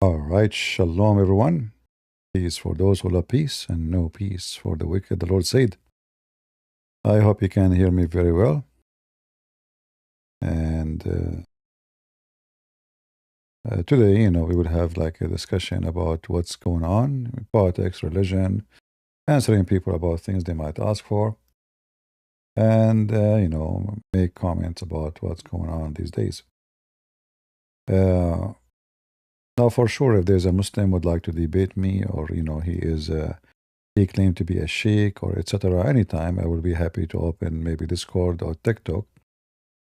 All right, shalom, everyone. Peace for those who love peace, and no peace for the wicked, the Lord said. I hope you can hear me very well. And today, we will have like a discussion about what's going on, politics, religion, answering people about things they might ask for, and, make comments about what's going on these days. Now, for sure, if there's a Muslim would like to debate me, or he claimed to be a sheikh or etc. Anytime, I will be happy to open maybe Discord or TikTok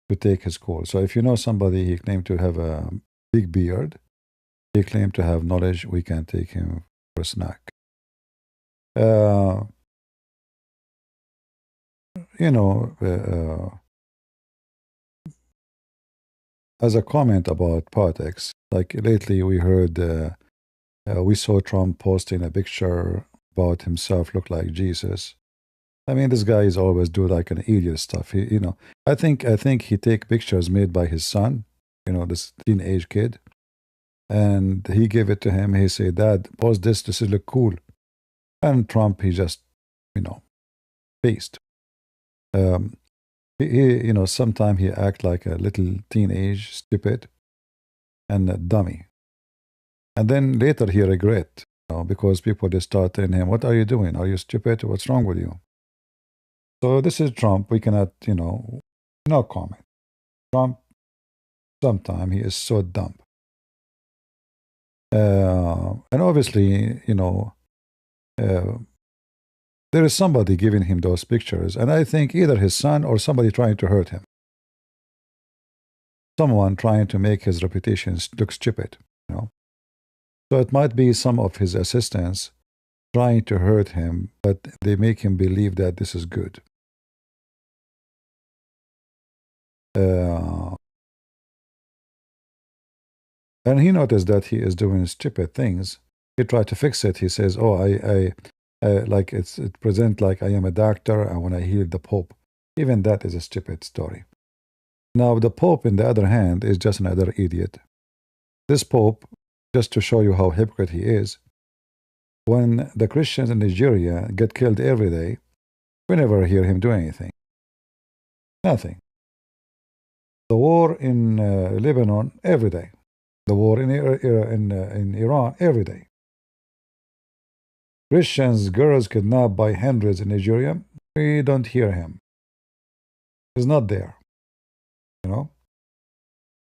to take his call. So if you know somebody, he claimed to have a big beard, he claimed to have knowledge, we can take him for a snack. Uh, you know, as a comment about politics, like lately we heard, we saw Trump posting a picture about himself look like Jesus. I mean, this guy is always do like an idiot stuff. I think he take pictures made by his son, this teenage kid, and he gave it to him. He said, "Dad, post this. This is look cool." And Trump, he just, pasted. Sometimes he act like a little teenage, stupid, and a dummy. And then later he regret, because people they start telling him, "What are you doing? Are you stupid? What's wrong with you?" So this is Trump. We cannot, no comment. Trump, sometimes he is so dumb. And obviously, there is somebody giving him those pictures. And I think either his son or somebody trying to hurt him. Someone trying to make his reputation look stupid, So it might be some of his assistants trying to hurt him, but they make him believe that this is good. And he noticed that he is doing stupid things. He tried to fix it. He says, "Oh, I like it present like I am a doctor, and when I heal the Pope." Even that is a stupid story. Now, the Pope, in the other hand, is just another idiot. This Pope, just to show you how hypocrite he is, when the Christians in Nigeria get killed every day, we never hear him do anything. Nothing. The war in Lebanon, every day. The war in Iran, every day. Christians, girls kidnapped by hundreds in Nigeria, we don't hear him. He's not there.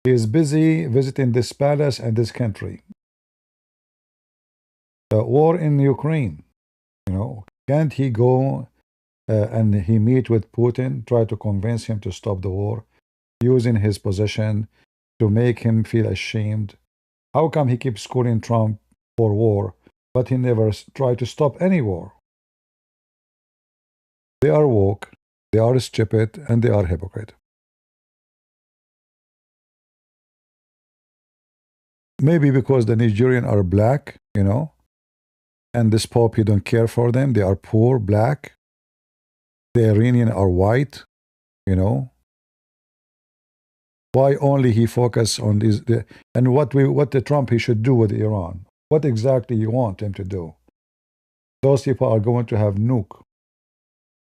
He is busy visiting this palace and this country. The war in Ukraine, can't he go and he meet with Putin, try to convince him to stop the war, using his position to make him feel ashamed? How come he keeps calling Trump for war, but he never tried to stop any war? They are woke, they are stupid, and they are hypocrite. Maybe because the Nigerians are black, and this Pope, he don't care for them. They are poor, black. The Iranians are white, Why only he focus on these? And what the Trump he should do with Iran? What exactly you want him to do? Those people are going to have nuke.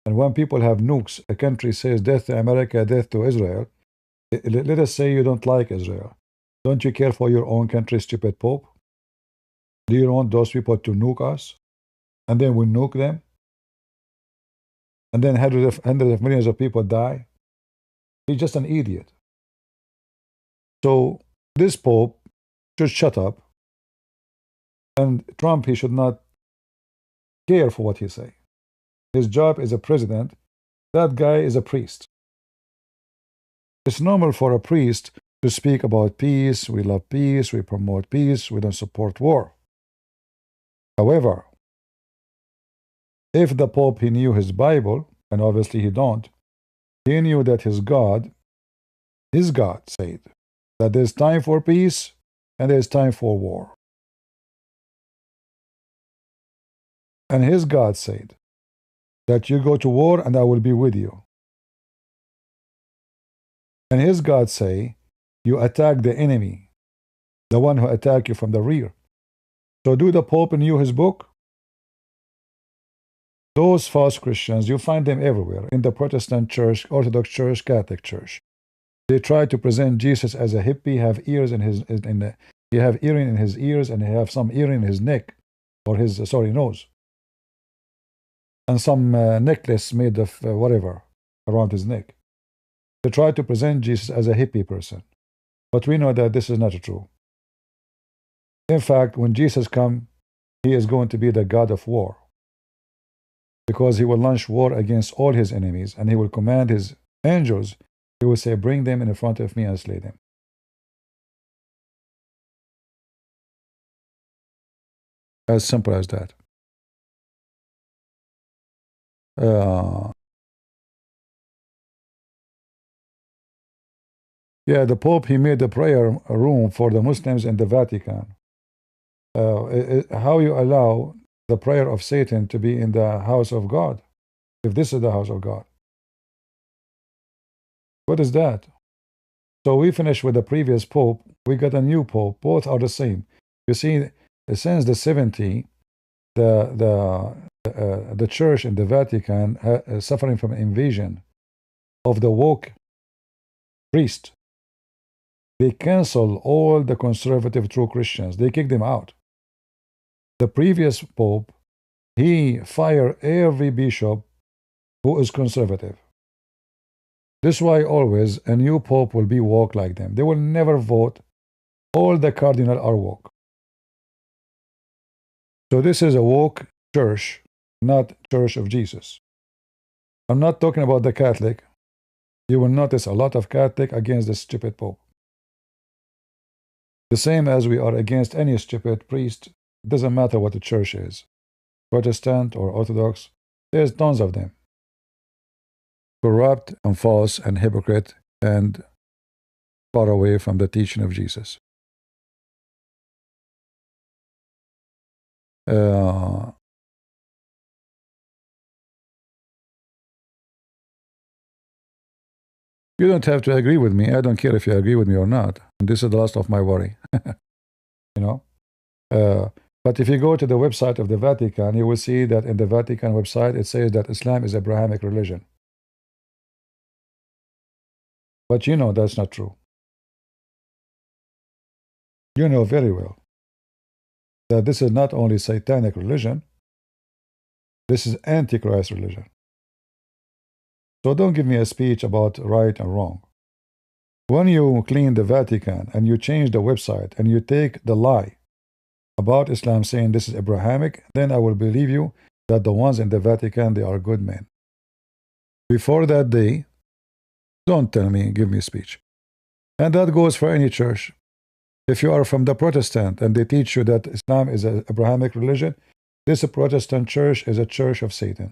And when people have nukes, a country says death to America, death to Israel. Let us say you don't like Israel. Don't you care for your own country, stupid Pope? Do you want those people to nuke us? And then we nuke them? And then hundreds of millions of people die? He's just an idiot. So this Pope should shut up. And Trump, he should not care for what he say. His job is a president. That guy is a priest. It's normal for a priest to speak about peace. We love peace. We promote peace. We don't support war. However, if the Pope, he knew his Bible, and obviously he don't, he knew that his God said that there's time for peace and there's time for war. And his God said that you go to war and I will be with you. And his God say, you attack the enemy, the one who attacked you from the rear. So do the Pope knew his book? Those false Christians, you find them everywhere, in the Protestant church, Orthodox church, Catholic church. They try to present Jesus as a hippie, have ears in his, he have earring in his ears, and he have some earring in his neck, or his, nose. And some necklace made of whatever around his neck. They try to present Jesus as a hippie person. But we know that this is not true. In fact, when Jesus comes, he is going to be the God of war. Because he will launch war against all his enemies, and he will command his angels. He will say, bring them in front of me and slay them. As simple as that. Yeah, the Pope, he made a prayer room for the Muslims in the Vatican. How you allow the prayer of Satan to be in the house of God, if this is the house of God? What is that? So we finished with the previous Pope, we got a new Pope, both are the same. You see, since the 70s, the church in the Vatican suffering from invasion of the woke priest. They cancel all the conservative true Christians. They kick them out. The previous Pope, he fired every bishop who is conservative. This is why always a new Pope will be woke like them. They will never vote. All the cardinals are woke. So this is a woke church, not Church of Jesus. I'm not talking about the Catholic. You will notice a lot of Catholic against the stupid Pope. The same as we are against any stupid priest. It doesn't matter what the church is, Protestant or Orthodox. There's tons of them. Corrupt and false and hypocrite and far away from the teaching of Jesus. You don't have to agree with me. I don't care if you agree with me or not. And this is the last of my worry. You know? But if you go to the website of the Vatican, you will see that in the Vatican website, it says that Islam is Abrahamic religion. But you know that's not true. You know very well that this is not only satanic religion, this is Antichrist religion. So don't give me a speech about right and wrong. When you clean the Vatican and you change the website and you take the lie about Islam saying this is Abrahamic, then I will believe you that the ones in the Vatican, they are good men. Before that day, don't tell me, give me a speech. And that goes for any church. If you are from the Protestant and they teach you that Islam is an Abrahamic religion, this Protestant church is a church of Satan.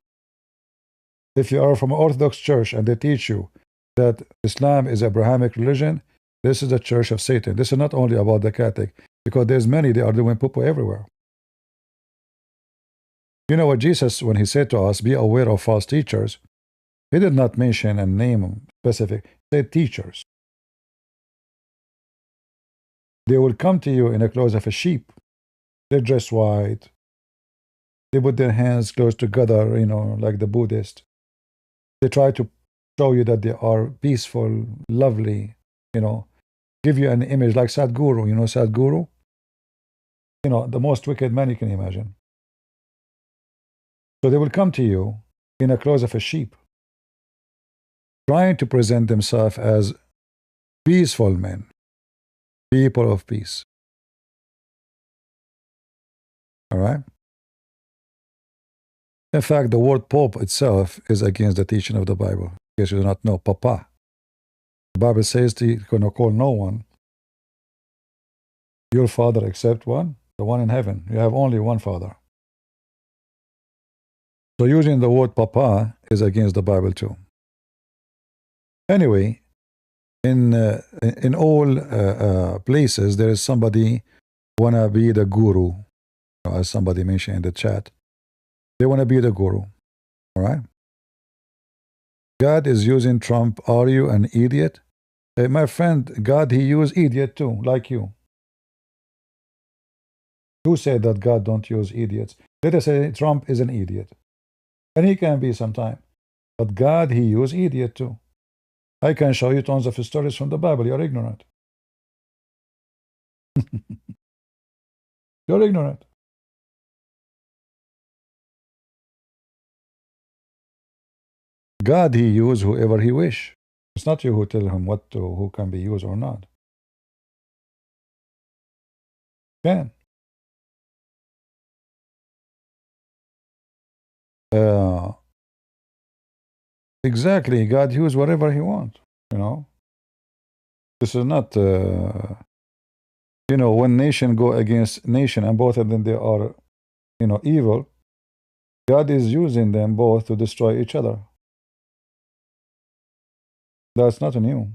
If you are from an Orthodox church and they teach you that Islam is Abrahamic religion, this is the church of Satan. This is not only about the Catholic, because there's many, they are doing poo-poo everywhere. You know what Jesus, when he said to us, be aware of false teachers, he did not mention and name specific, he said teachers. They will come to you in the clothes of a sheep. They dress white. They put their hands close together, you know, like the Buddhist. They try to show you that they are peaceful, lovely, you know, give you an image like Sadhguru. You know Sadhguru? You know, the most wicked man you can imagine. So they will come to you in the clothes of a sheep, trying to present themselves as peaceful men, people of peace. All right? In fact, the word Pope itself is against the teaching of the Bible. In case you do not know, Papa. The Bible says you're going to call no one your father except one, the one in heaven. You have only one father. So using the word Papa is against the Bible too. Anyway, in all places, there is somebody wanna be the guru, as somebody mentioned in the chat. They want to be the guru. All right? God is using Trump. Are you an idiot? My friend, God, he used idiot too, like you. Who said that God don't use idiots? Let us say Trump is an idiot. And he can be sometime. But God, he used idiot too. I can show you tons of stories from the Bible. You're ignorant. You're ignorant. God, he use whoever he wish. It's not you who tell him who can be used or not. Can. Uh, exactly. God use whatever he wants. You know. This is not. When nation go against nation, and both of them they are, evil. God is using them both to destroy each other. That's not new.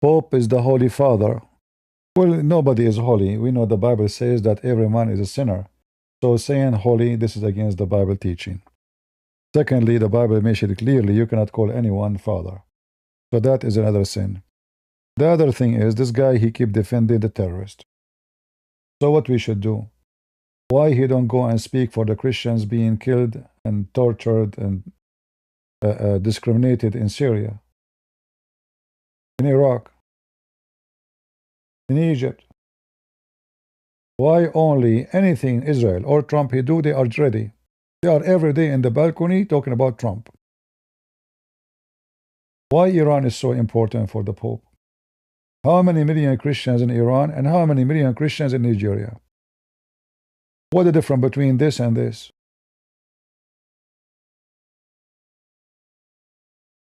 Pope is the Holy Father. Well, nobody is holy. We know the Bible says that every man is a sinner. So saying holy, this is against the Bible teaching. Secondly, the Bible makes it clearly you cannot call anyone father. So that is another sin. The other thing is this guy, he keep defending the terrorist. So what we should do? Why he don't go and speak for the Christians being killed and tortured and discriminated in Syria, in Iraq, in Egypt? Why only anything Israel or Trump he do, they are ready. They are every day in the balcony talking about Trump. Why Iran is so important for the Pope? How many million Christians in Iran and how many million Christians in Nigeria? What is the difference between this and this?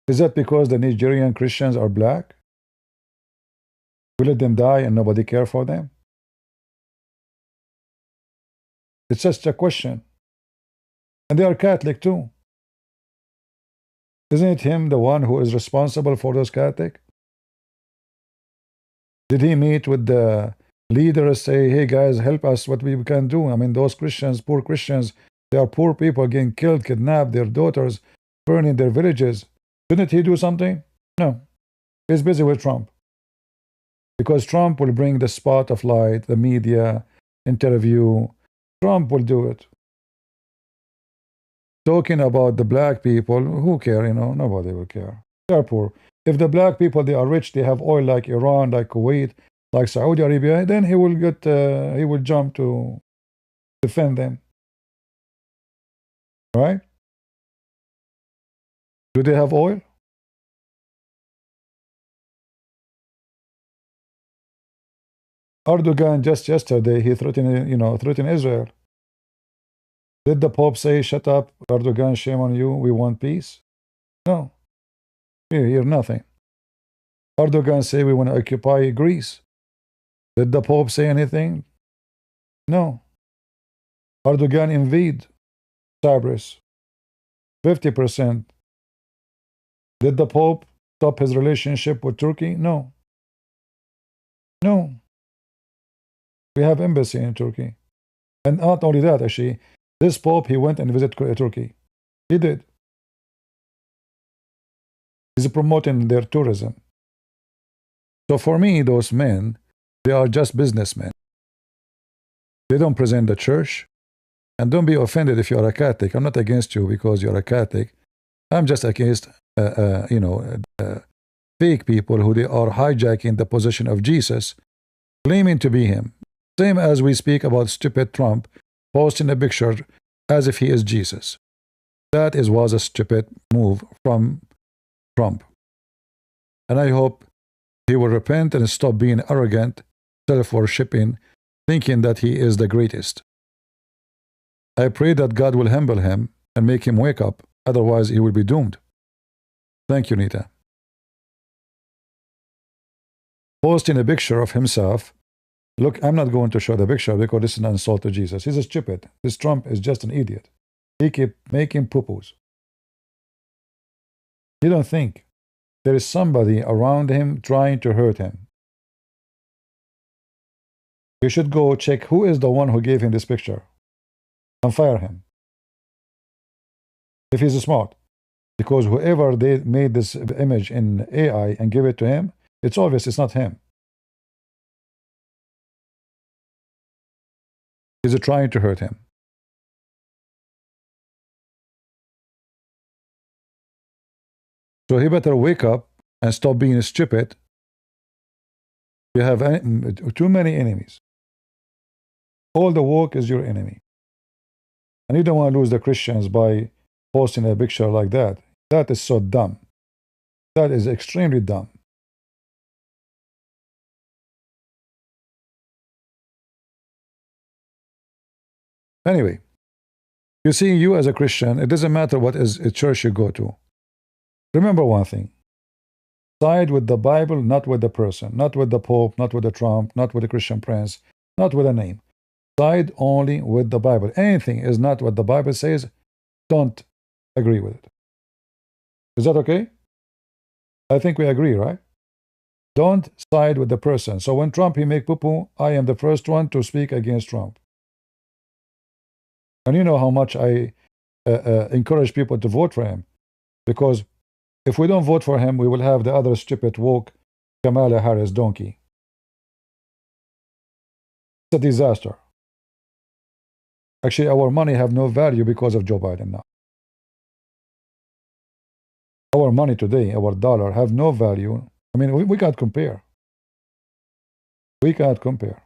Is that because the Nigerian Christians are black? We let them die and nobody care for them? It's just a question. And they are Catholic too. Isn't it him the one who is responsible for those Catholic? Did he meet with the leaders, say, hey guys, help us, what we can do? I mean, those Christians, poor Christians, they are poor people getting killed, kidnapped, their daughters, burning their villages. Didn't he do something? No. He's busy with Trump. Because Trump will bring the spot of light, the media, interview. Trump will do it. Talking about the black people, who care, nobody will care. They're poor. If the black people, they are rich, they have oil like Iran, like Kuwait, like Saudi Arabia, then he will jump to defend them. Right? Do they have oil? Erdogan just yesterday, he threatened Israel. Did the Pope say, shut up, Erdogan, shame on you, we want peace? No. You hear nothing. Erdogan say we want to occupy Greece. Did the Pope say anything? No. Erdogan invade Cyprus. 50%. Did the Pope stop his relationship with Turkey? No. No. We have embassy in Turkey. And not only that, actually, this Pope, he went and visited Turkey. He did. He's promoting their tourism. So for me, those men, they are just businessmen. They don't present the church. And don't be offended if you're a Catholic. I'm not against you because you're a Catholic. I'm just against, fake people who they are hijacking the position of Jesus, claiming to be him. Same as we speak about stupid Trump posting a picture as if he is Jesus. That was a stupid move from Trump. And I hope he will repent and stop being arrogant, self-worshipping, thinking that he is the greatest. I pray that God will humble him and make him wake up. Otherwise, he will be doomed. Thank you, Nita. Posting a picture of himself. Look, I'm not going to show the picture because this is an insult to Jesus. He's a stupid. This Trump is just an idiot. He keep making poo-poos. He don't think there is somebody around him trying to hurt him. You should go check who is the one who gave him this picture and fire him. If he's smart. Because whoever they made this image in AI and give it to him, It's obvious it's not him. He's trying to hurt him. So he better wake up and stop being stupid. You have too many enemies. All the woke is your enemy. And you don't want to lose the Christians by posting a picture like that. That is so dumb. That is extremely dumb. Anyway, you see, you as a Christian, it doesn't matter what is a church you go to. Remember one thing. Side with the Bible, not with the person, not with the Pope, not with the Trump, not with the Christian Prince, not with a name. Side only with the Bible. Anything is not what the Bible says, don't agree with it. Is that okay? I think we agree, right? Don't side with the person. So when Trump he make poo-poo, I am the first one to speak against Trump. And you know how much I encourage people to vote for him. Because if we don't vote for him, we will have the other stupid woke Kamala Harris donkey. It's a disaster. Actually, our money have no value because of Joe Biden now. Our money today, our dollar, have no value. I mean, we can't compare. We can't compare.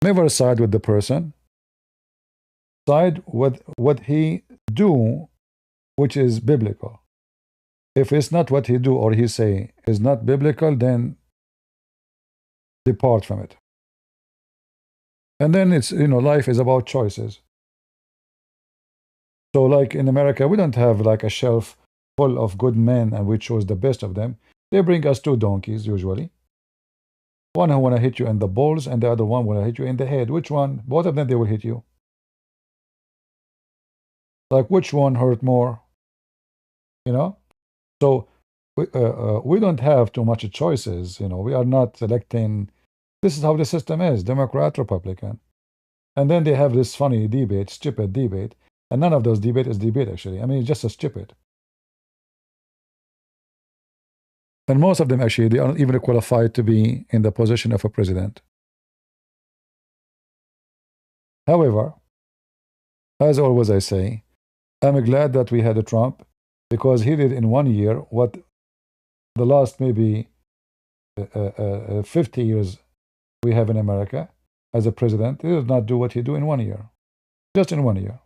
Never side with the person. Side with what he do, which is biblical. If it's not what he do or he say is not biblical, then depart from it. And then it's, you know, life is about choices. So like in America, we don't have like a shelf full of good men and we choose the best of them. They bring us two donkeys usually. One who want to hit you in the balls and the other one want to hit you in the head. Which one? Both of them, they will hit you. Like which one hurt more? You know? So we don't have too much choices. You know, we are not selecting. This is how the system is, Democrat, Republican. And then they have this funny debate, stupid debate. And none of those debate is debate, actually. I mean, it's just a stupid. And most of them, actually, they aren't even qualified to be in the position of a president. However, as always I say, I'm glad that we had a Trump because he did in 1 year what the last maybe 50 years we have in America as a president. He did not do what he do in 1 year. Just in 1 year.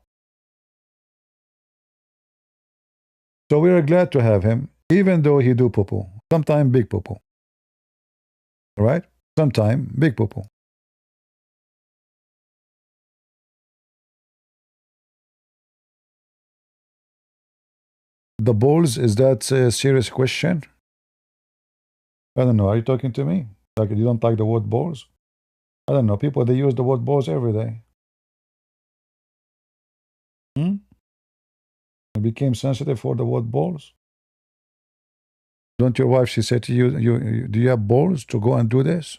So we are glad to have him, even though he do poo-poo. Sometime big poo-poo. Right? Sometime big poo-poo. The balls, is that a serious question? I don't know. Are you talking to me? Like you don't like the word balls? I don't know. People, they use the word balls every day. You became sensitive for the word balls? Don't your wife, she said to you, do you have balls to go and do this?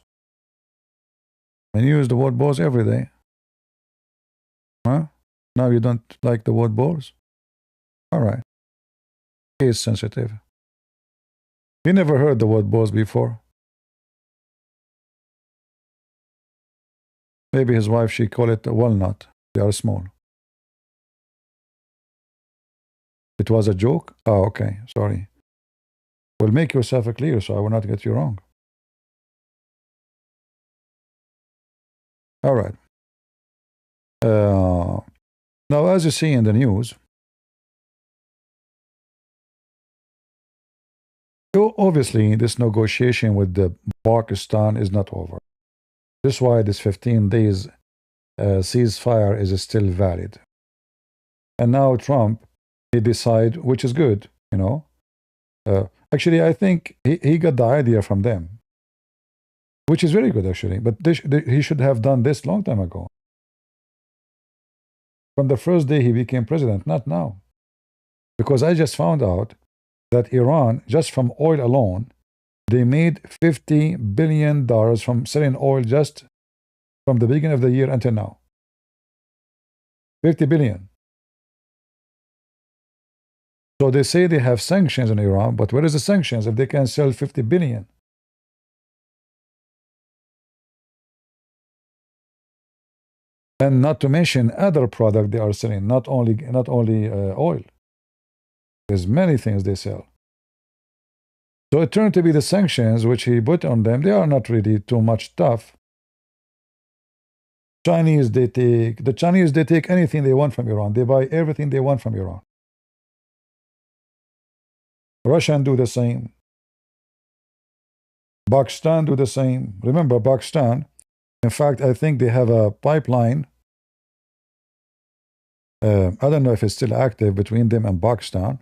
And you use the word balls every day. Huh? Now you don't like the word balls? All right. He is sensitive. He never heard the word balls before. Maybe his wife, she call it a walnut. They are small. It was a joke? Oh, okay. Sorry. Well, make yourself clear so I will not get you wrong. All right. Now, as you see in the news, obviously this negotiation with the Pakistan is not over. This is why this 15 days ceasefire is still valid. And now Trump, he decide, which is good, you know. Actually, I think he got the idea from them, which is very good, actually. But he should have done this long time ago. From the first day he became president, not now. Because I just found out that Iran, just from oil alone, they made $50 billion from selling oil just from the beginning of the year until now. 50 billion. So they say they have sanctions on Iran, but where is the sanctions if they can sell 50 billion? And not to mention other product they are selling, not only oil. There's many things they sell. So it turned to be the sanctions which he put on them. They are not really too much tough. The Chinese they take anything they want from Iran. They buy everything they want from Iran. Russian do the same. Pakistan do the same. Remember Pakistan, in fact, I think they have a pipeline. I don't know if it's still active between them and Pakistan.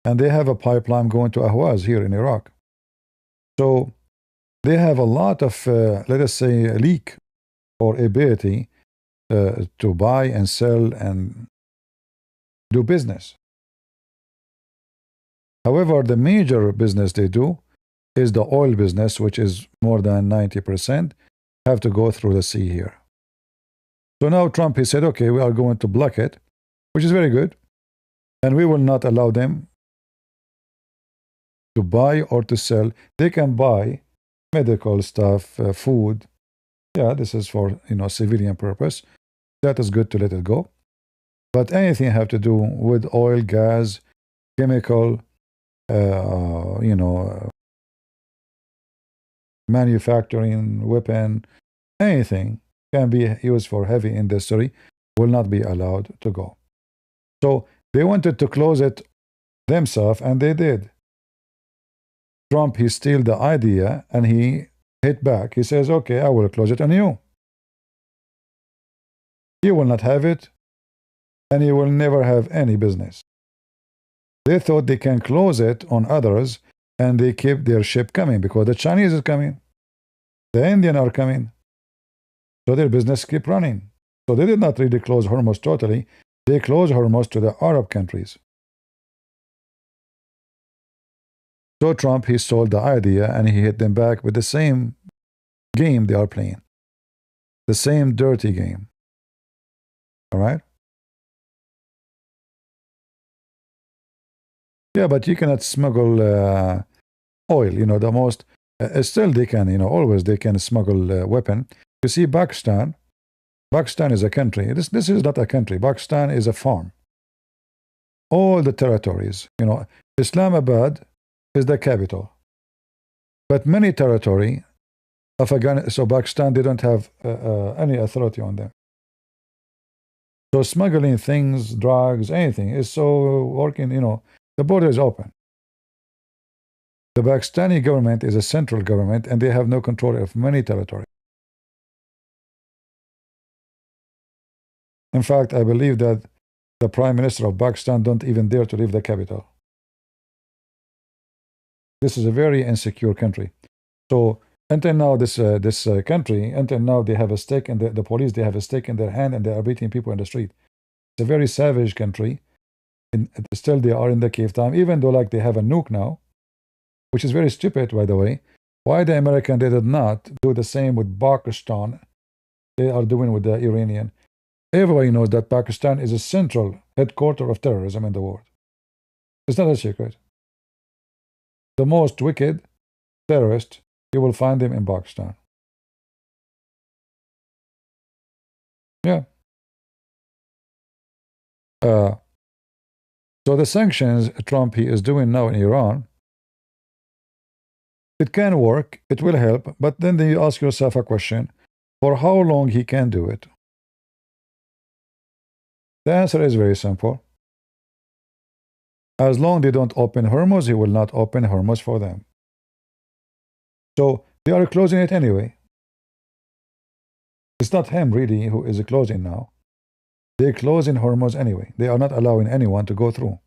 And they have a pipeline going to Ahwaz here in Iraq. So they have a lot of, let us say, a leak or ability to buy and sell and do business. However, the major business they do is the oil business, which is more than 90%, have to go through the sea here. So now Trump, he said, okay, we are going to block it, which is very good. And we will not allow them to buy or to sell. They can buy medical stuff, food. Yeah, this is for, civilian purpose. That is good to let it go. But anything have to do with oil, gas, chemical, manufacturing, weapon, anything can be used for heavy industry will not be allowed to go. So they wanted to close it themselves, and they did. Trump, he steal the idea and he hit back. He says, okay, I will close it on you. You will not have it, and you will never have any business. They thought they can close it on others, and they keep their ship coming because the Chinese is coming. The Indian are coming. So their business keep running. So they did not really close Hormuz totally. They closed Hormuz to the Arab countries. So Trump, he sold the idea and he hit them back with the same game they are playing. The same dirty game. All right? Yeah, but you cannot smuggle oil. The most... still they can, always they can smuggle weapon. You see, Pakistan is a country. This is not a country. Pakistan is a farm. All the territories, Islamabad is the capital. But many territory of Afghanistan, so Pakistan, they don't have any authority on them. So smuggling things, drugs, anything is so working, the border is open. The Pakistani government is a central government and they have no control of many territories. In fact, I believe that the Prime Minister of Pakistan don't even dare to leave the capital. This is a very insecure country. So until now, this country, until now, they have a stake in the police, they have a stake in their hand and they are beating people in the street. It's a very savage country. And still they are in the cave time, even though like they have a nuke now, which is very stupid, by the way. Why the American, they did not do the same with Pakistan they are doing with the Iranian. Everybody knows that Pakistan is a central headquarter of terrorism in the world. It's not a secret. The most wicked terrorists, you will find them in Pakistan. Yeah. So the sanctions Trump he is doing now in Iran, it can work, it will help, but then you ask yourself a question, for how long he can do it? The answer is very simple. As long as they don't open Hormuz, he will not open Hormuz for them. So they are closing it anyway. It's not him really who is closing now. They're closing Hormuz anyway. They are not allowing anyone to go through.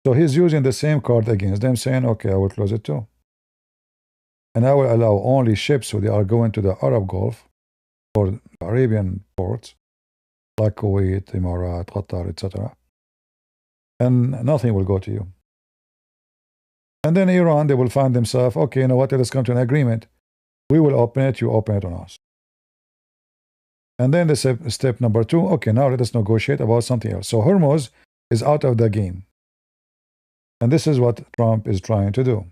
So he's using the same card against them, saying, okay, I will close it too. And I will allow only ships who they are going to the Arab Gulf or Arabian ports, like Kuwait, Emirat, Qatar, etc. And nothing will go to you. And then Iran, they will find themselves, okay, you know what, let us come to an agreement. We will open it, you open it on us. And then the step number 2, okay, now let us negotiate about something else. So Hormuz is out of the game. And this is what Trump is trying to do.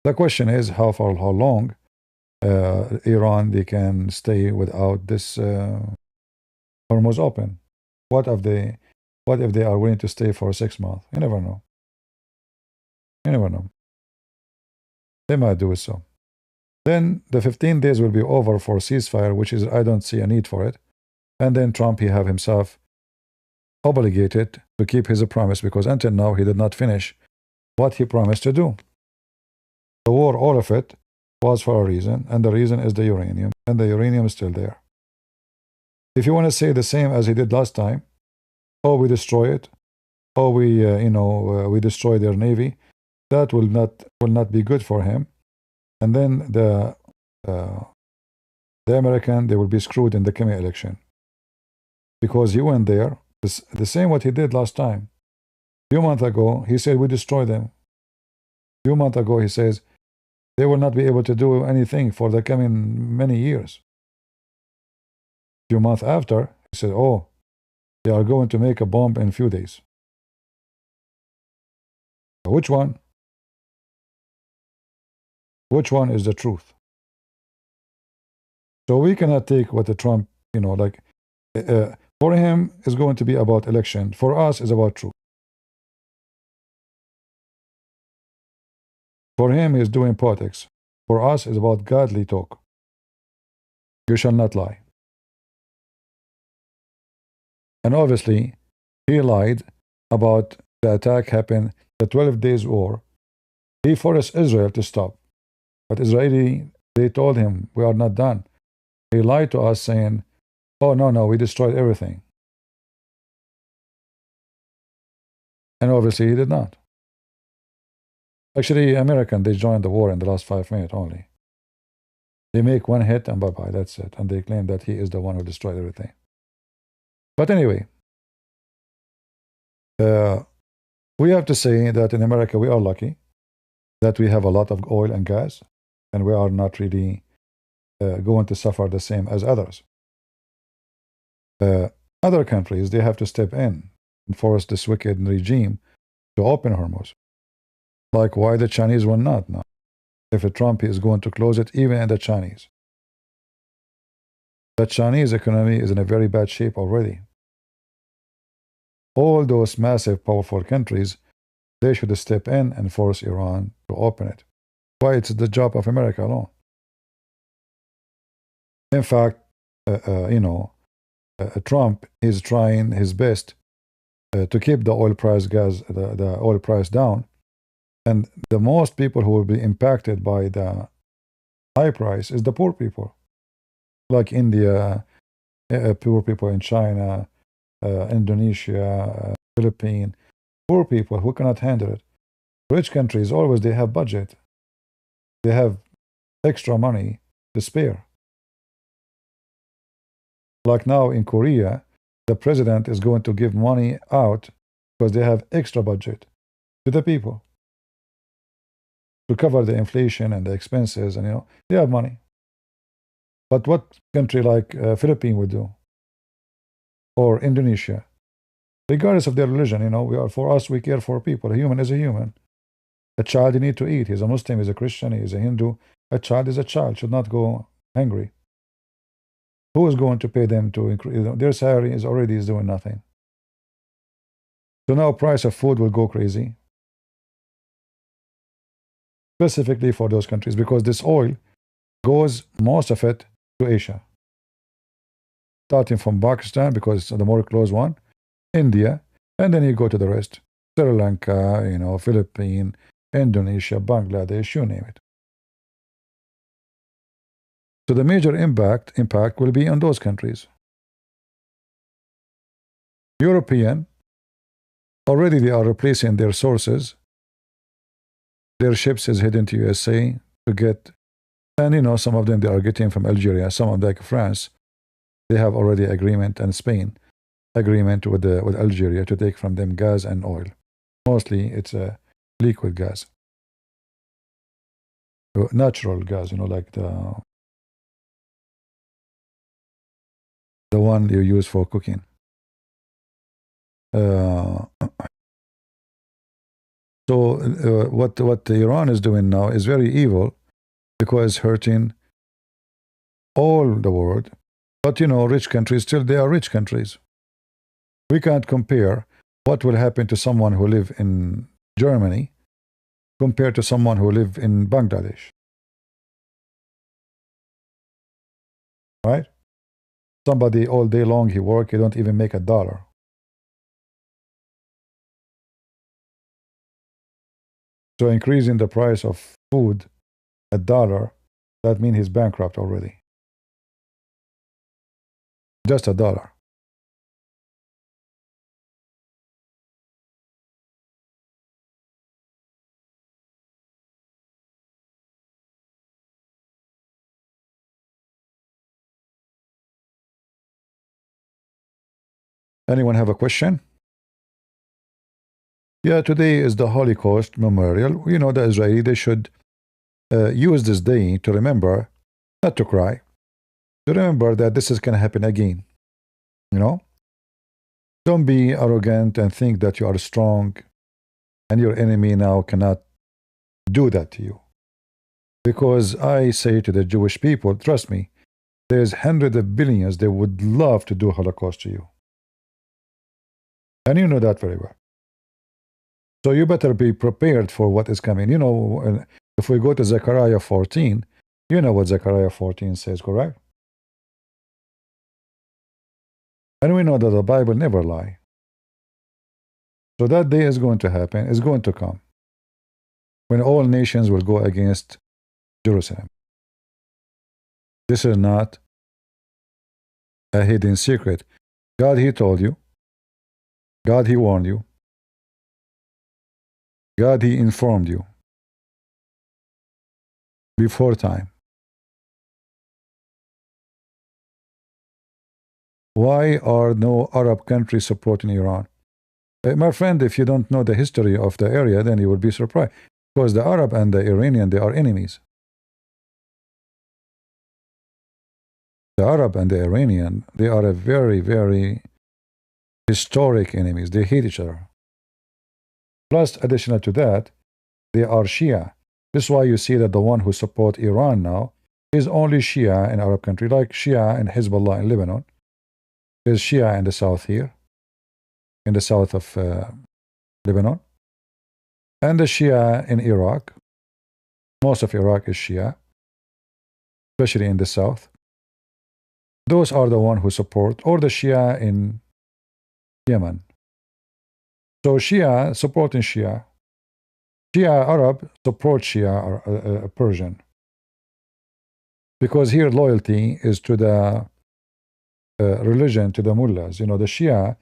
The question is how long Iran they can stay without this Hormuz open. What if they are willing to stay for 6 months? You never know. You never know. They might do it so. Then the 15 days will be over for ceasefire, which is I don't see a need for it. And then Trump he have himself obligated to keep his promise because until now he did not finish what he promised to do. The war, all of it, was for a reason, and the reason is the uranium, and the uranium is still there. If you want to say the same as he did last time, oh, we destroy it, oh, we destroy their navy, that will not be good for him, and then the American they will be screwed in the coming election because he went there the same what he did last time. A few months ago he said we destroy them. A few months ago he says they will not be able to do anything for the coming many years. A few months after he said, oh, they are going to make a bomb in a few days. Which one? Which one is the truth? So we cannot take what the Trump, for him is going to be about election. For us is about truth. For him is doing politics. For us is about godly talk. You shall not lie. And obviously, he lied about the attack happened, the 12 days war. He forced Israel to stop. But Israeli, they told him, we are not done. He lied to us saying, oh, no, we destroyed everything. And obviously he did not. Actually, American, they joined the war in the last 5 minutes only. They make one hit and bye-bye, that's it. And they claim that he is the one who destroyed everything. But anyway, we have to say that in America we are lucky that we have a lot of oil and gas, and we are not really going to suffer the same as others. Other countries, they have to step in and force this wicked regime to open Hormuz. Like why the Chinese will not now? If Trump is going to close it, even in the Chinese. The Chinese economy is in a very bad shape already. All those massive, powerful countries, they should step in and force Iran to open it. Why? It's the job of America alone. In fact, Trump is trying his best to keep the oil price, the oil price down. And the most people who will be impacted by the high price is the poor people, like India, poor people in China, Indonesia, Philippines, poor people who cannot handle it. Rich countries, always they have budget. They have extra money to spare. Like now in Korea, the president is going to give money out because they have extra budget to the people to cover the inflation and the expenses, and they have money. But what country like Philippines would do, or Indonesia, regardless of their religion, for us we care for people. A human is a human. A child you need to eat. He's a Muslim, he's a Christian, he's a Hindu. A child is a child, should not go hungry. Who is going to pay them to increase? Their salary is already doing nothing. So now price of food will go crazy. Specifically for those countries, because this oil goes, most of it, to Asia. Starting from Pakistan, because it's the more close one, India, and then you go to the rest. Sri Lanka, Philippines, Indonesia, Bangladesh, you name it. So the major impact will be on those countries. European, already they are replacing their sources. Their ships is heading to USA to get, and some of them they are getting from Algeria. Some of them, like France, they have already agreement, and Spain agreement with Algeria to take from them gas and oil. Mostly it's liquid gas, natural gas. Like the one you use for cooking. What Iran is doing now is very evil because it's hurting all the world. But you know, rich countries still they are rich countries. We can't compare what will happen to someone who live in Germany compared to someone who live in Bangladesh. Right? Somebody all day long he work, he don't even make $1. So increasing the price of food $1, that means he's bankrupt already. Just $1. Anyone have a question? Yeah, today is the Holocaust Memorial. You know, the Israeli, they should use this day to remember, not to cry, to remember that this is going to happen again. You know? Don't be arrogant and think that you are strong and your enemy now cannot do that to you. Because I say to the Jewish people, trust me, there's hundreds of billions they would love to do Holocaust to you. And you know that very well. So you better be prepared for what is coming. You know, if we go to Zechariah 14, you know what Zechariah 14 says, correct? And we know that the Bible never lies. So that day is going to happen, is going to come, when all nations will go against Jerusalem. This is not a hidden secret. God, He told you. God, He warned you. God, He informed you before time. Why are no Arab countries supporting Iran? My friend, if you don't know the history of the area, then you will be surprised. Because the Arab and the Iranian, they are enemies. The Arab and the Iranian, they are a very, very historic enemies. They hate each other. Plus, additional to that, they are Shia. This is why you see that the one who support Iran now is only Shia in Arab country, like Shia and Hezbollah in Lebanon. There's Shia in the south here, in the south of Lebanon. And the Shia in Iraq. Most of Iraq is Shia, especially in the south. Those are the ones who support, or the Shia in Yemen. So Shia supporting Shia. Shia Arab support Shia Persian. Because here loyalty is to the religion, to the mullahs. You know, the Shia,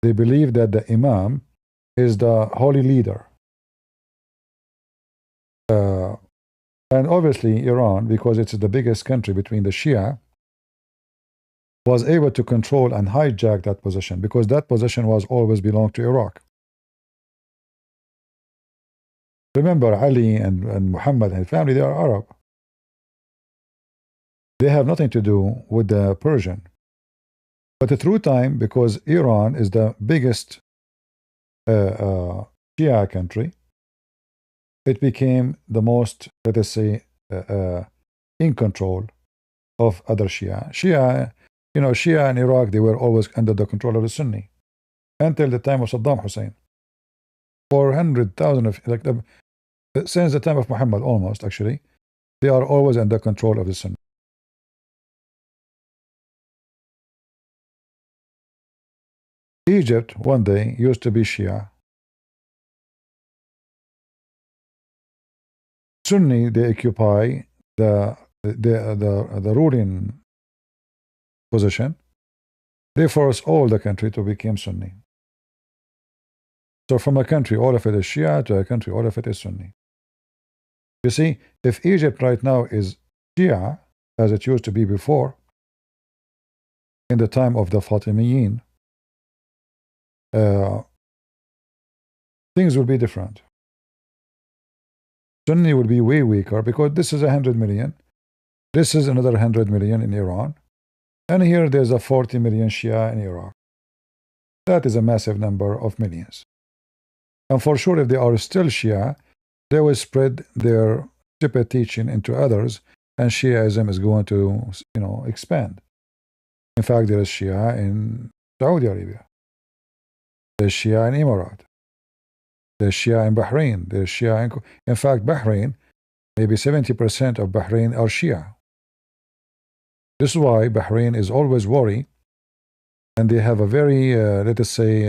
they believe that the Imam is the holy leader. And obviously Iran, because it's the biggest country between the Shia, was able to control and hijack that position, because that position was always belonged to Iraq. Remember, Ali and Muhammad and his family, they are Arab. They have nothing to do with the Persian. But through time, because Iran is the biggest Shia country, it became the most, let us say, in control of other Shia. You know, Shia in Iraq, they were always under the control of the Sunni until the time of Saddam Hussein. 400,000 of, like, since the time of Muhammad, almost actually, they are always under control of the Sunni. Egypt one day used to be Shia. Sunni, they occupy the ruling position. They force all the country to become Sunni. So from a country, all of it is Shia, to a country, all of it is Sunni. You see, if Egypt right now is Shia, as it used to be before, in the time of the Fatimiyin, things will be different. Sunni will be way weaker, because this is 100 million. This is another 100 million in Iran. And here there's a 40 million Shia in Iraq. That is a massive number of millions. And for sure, if they are still Shia, they will spread their stupid teaching into others, and Shiaism is going to, expand. In fact, there is Shia in Saudi Arabia. There's Shia in Emirat. There's Shia in Bahrain. There's Shia in fact, Bahrain, maybe 70% of Bahrain are Shia. This is why Bahrain is always worried, and they have a very, let us say,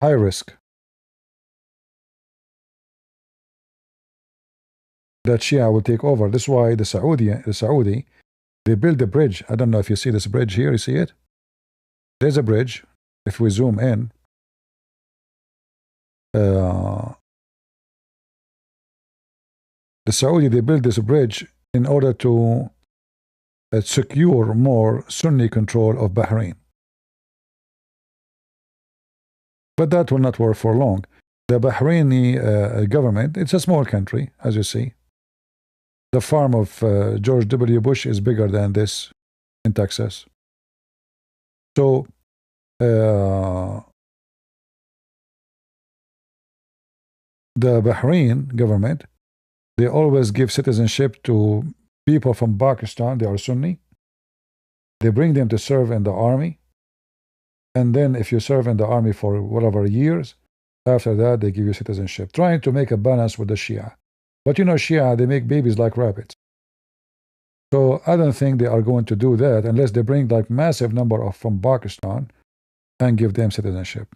high risk that Shia will take over. This is why the Saudi, they build a bridge. I don't know if you see this bridge here. You see it? There's a bridge. If we zoom in, the Saudi, they built this bridge in order to secure more Sunni control of Bahrain. But that will not work for long. The Bahraini government, it's a small country, as you see. The farm of George W. Bush is bigger than this in Texas. So, the Bahrain government, they always give citizenship to people from Pakistan. They are Sunni. They bring them to serve in the army. And then if you serve in the army for whatever years, after that, they give you citizenship, trying to make a balance with the Shia. But Shia, they make babies like rabbits. So I don't think they are going to do that unless they bring like massive number of from Pakistan and give them citizenship.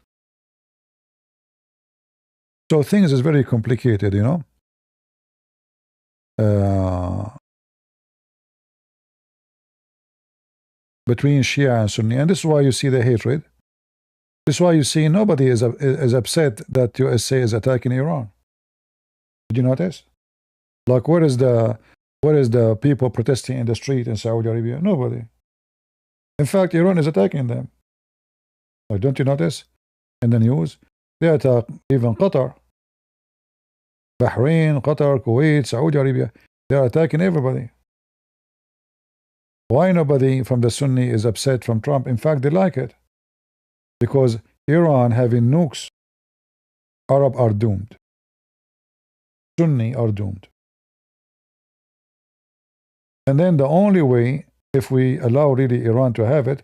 So things is very complicated, between Shia and Sunni, and this is why you see the hatred. This is why you see nobody is upset that USA is attacking Iran. Did you notice? Like, where is the people protesting in the street in Saudi Arabia? Nobody. In fact, Iran is attacking them. Like, don't you notice? In the news, they attack even Qatar, Bahrain, Qatar, Kuwait, Saudi Arabia. They are attacking everybody. Why nobody from the Sunni is upset from Trump? In fact, they like it. Because Iran having nukes, Arab are doomed. Sunni are doomed. And then the only way, if we allow really Iran to have it,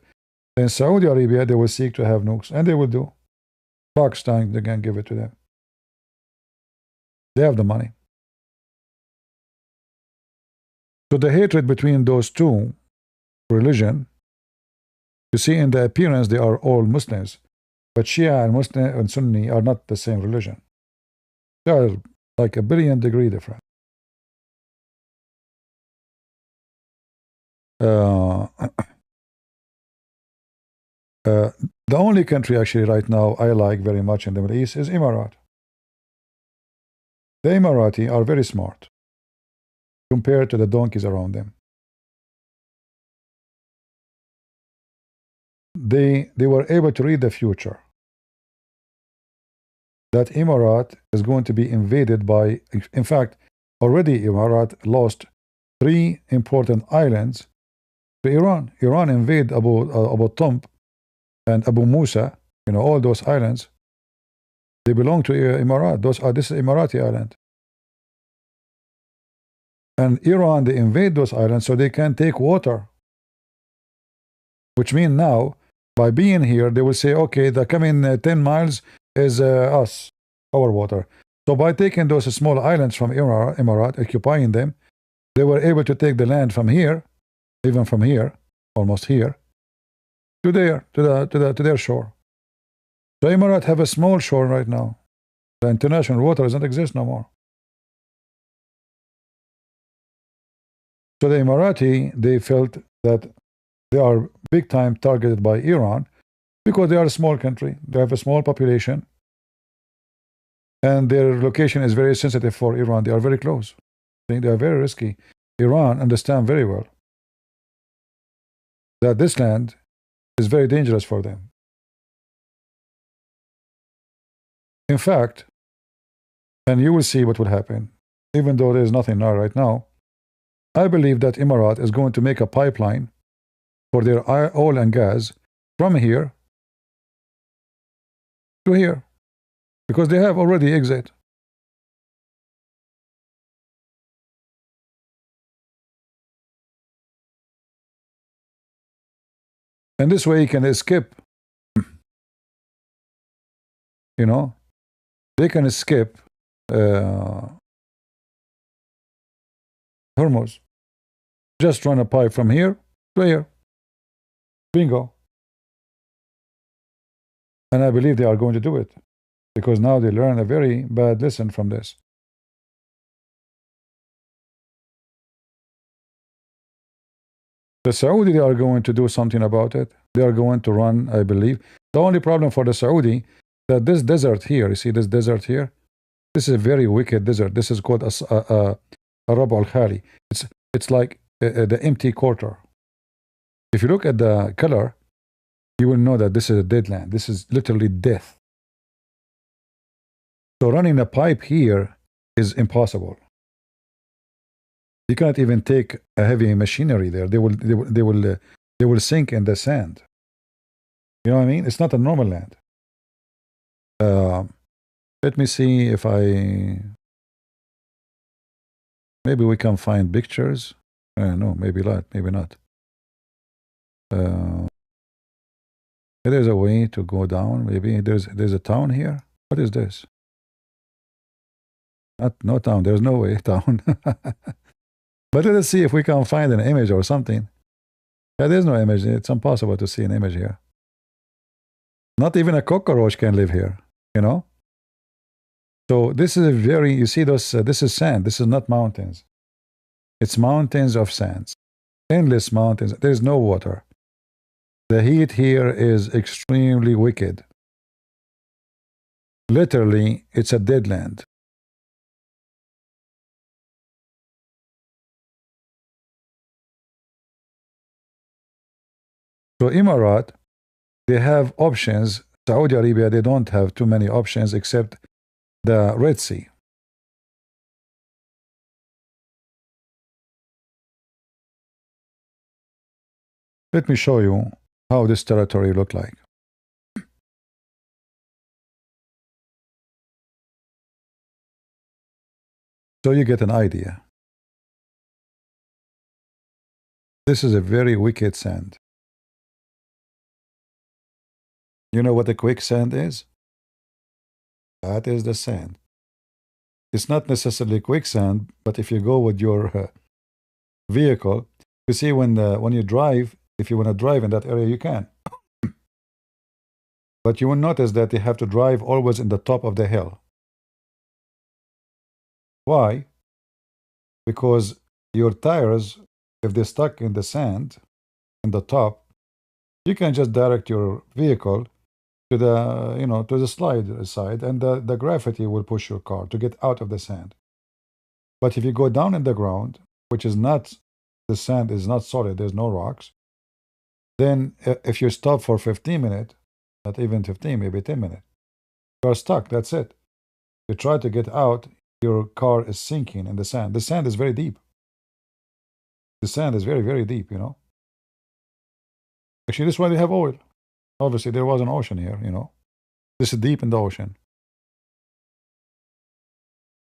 then Saudi Arabia, they will seek to have nukes, and they will do. Pakistan, they can give it to them. They have the money. So the hatred between those two religions, you see in the appearance they are all Muslims, but Shia and Muslim and Sunni are not the same religion. They are like 1 billion degree different. The only country actually right now I like very much in the Middle East is Emirat. The Emirati are very smart compared to the donkeys around them. They were able to read the future. That Emirat is going to be invaded by, in fact, already Emirat lost 3 important islands to Iran. Iran invaded Abu Tomb and Abu Musa, all those islands. They belong to Emirat. This is Emirati island. And Iran, they invade those islands so they can take water. Which means now, by being here, they will say, okay, the coming 10 miles is us, our water. So by taking those small islands from Emirat, occupying them, they were able to take the land from here, even from here, almost here, to their shore. So Emirat have a small shore right now. The international water doesn't exist no more. So the Emirati, they felt that they are big time targeted by Iran because they are a small country. They have a small population. And their location is very sensitive for Iran. They are very close. They are very risky. Iran understand very well that this land is very dangerous for them. In fact, and you will see what will happen, even though there is nothing now right now, I believe that Emirat is going to make a pipeline for their oil and gas from here to here, because they have already exit. And this way you can escape, you know, they can escape Hormuz. Just run a pipe from here to here. Bingo. And I believe they are going to do it, because now they learn a very bad lesson from this. The Saudi, they are going to do something about it. They are going to run, I believe. The only problem for the Saudi, that this desert here, you see this desert here? This is a very wicked desert. This is called a Rab al-Khali. It's like the empty quarter. If you look at the color, you will know that this is a dead land. This is literally death. So running a pipe here is impossible. You cannot even take a heavy machinery there. They will sink in the sand. You know what I mean? It's not a normal land. Let me see if maybe we can find pictures. No, maybe not. Maybe not. There's a way to go down. Maybe there's a town here. What is this? No town. There's no way down. But let us see if we can find an image or something. Yeah, there's no image. It's impossible to see an image here. Not even a cockroach can live here, you know? So this is a very, you see those, this is sand. This is not mountains. It's mountains of sands. Endless mountains. There's no water. The heat here is extremely wicked. Literally, it's a dead land. So Emirat, they have options. Saudi Arabia, they don't have too many options except the Red Sea. Let me show you how this territory look like. So you get an idea. This is a very wicked sand. You know what a quicksand is? That is the sand. It's not necessarily quicksand, but if you go with your vehicle, you see when you drive, if you want to drive in that area, you can. But you will notice that you have to drive always in the top of the hill. Why? Because your tires, if they're stuck in the sand, in the top, you can just direct your vehicle to the, to the slide side, and the gravity will push your car to get out of the sand. But if you go down in the ground, which is not, the sand is not solid, there's no rocks, then if you stop for 15 minutes, not even 15, maybe 10 minutes, you're stuck, that's it. You try to get out, your car is sinking in the sand. The sand is very deep. The sand is very, very deep, Actually, this is why they have oil. Obviously, there was an ocean here, This is deep in the ocean.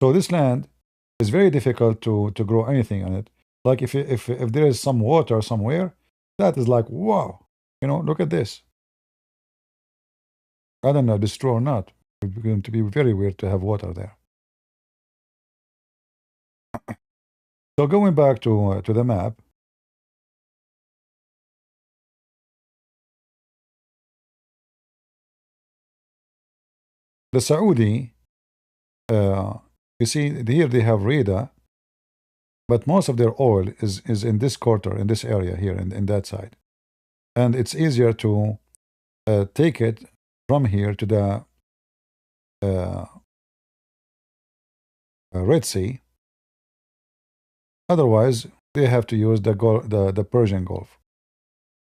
So this land is very difficult to grow anything on it. Like if there is some water somewhere, that is like, wow, look at this. I don't know, if it's true or not. It's going to be very weird to have water there. So going back to the map, the Saudi, you see here they have Rida, but most of their oil is in this quarter, in this area here, in that side. And it's easier to take it from here to the Red Sea. Otherwise, they have to use the Persian Gulf.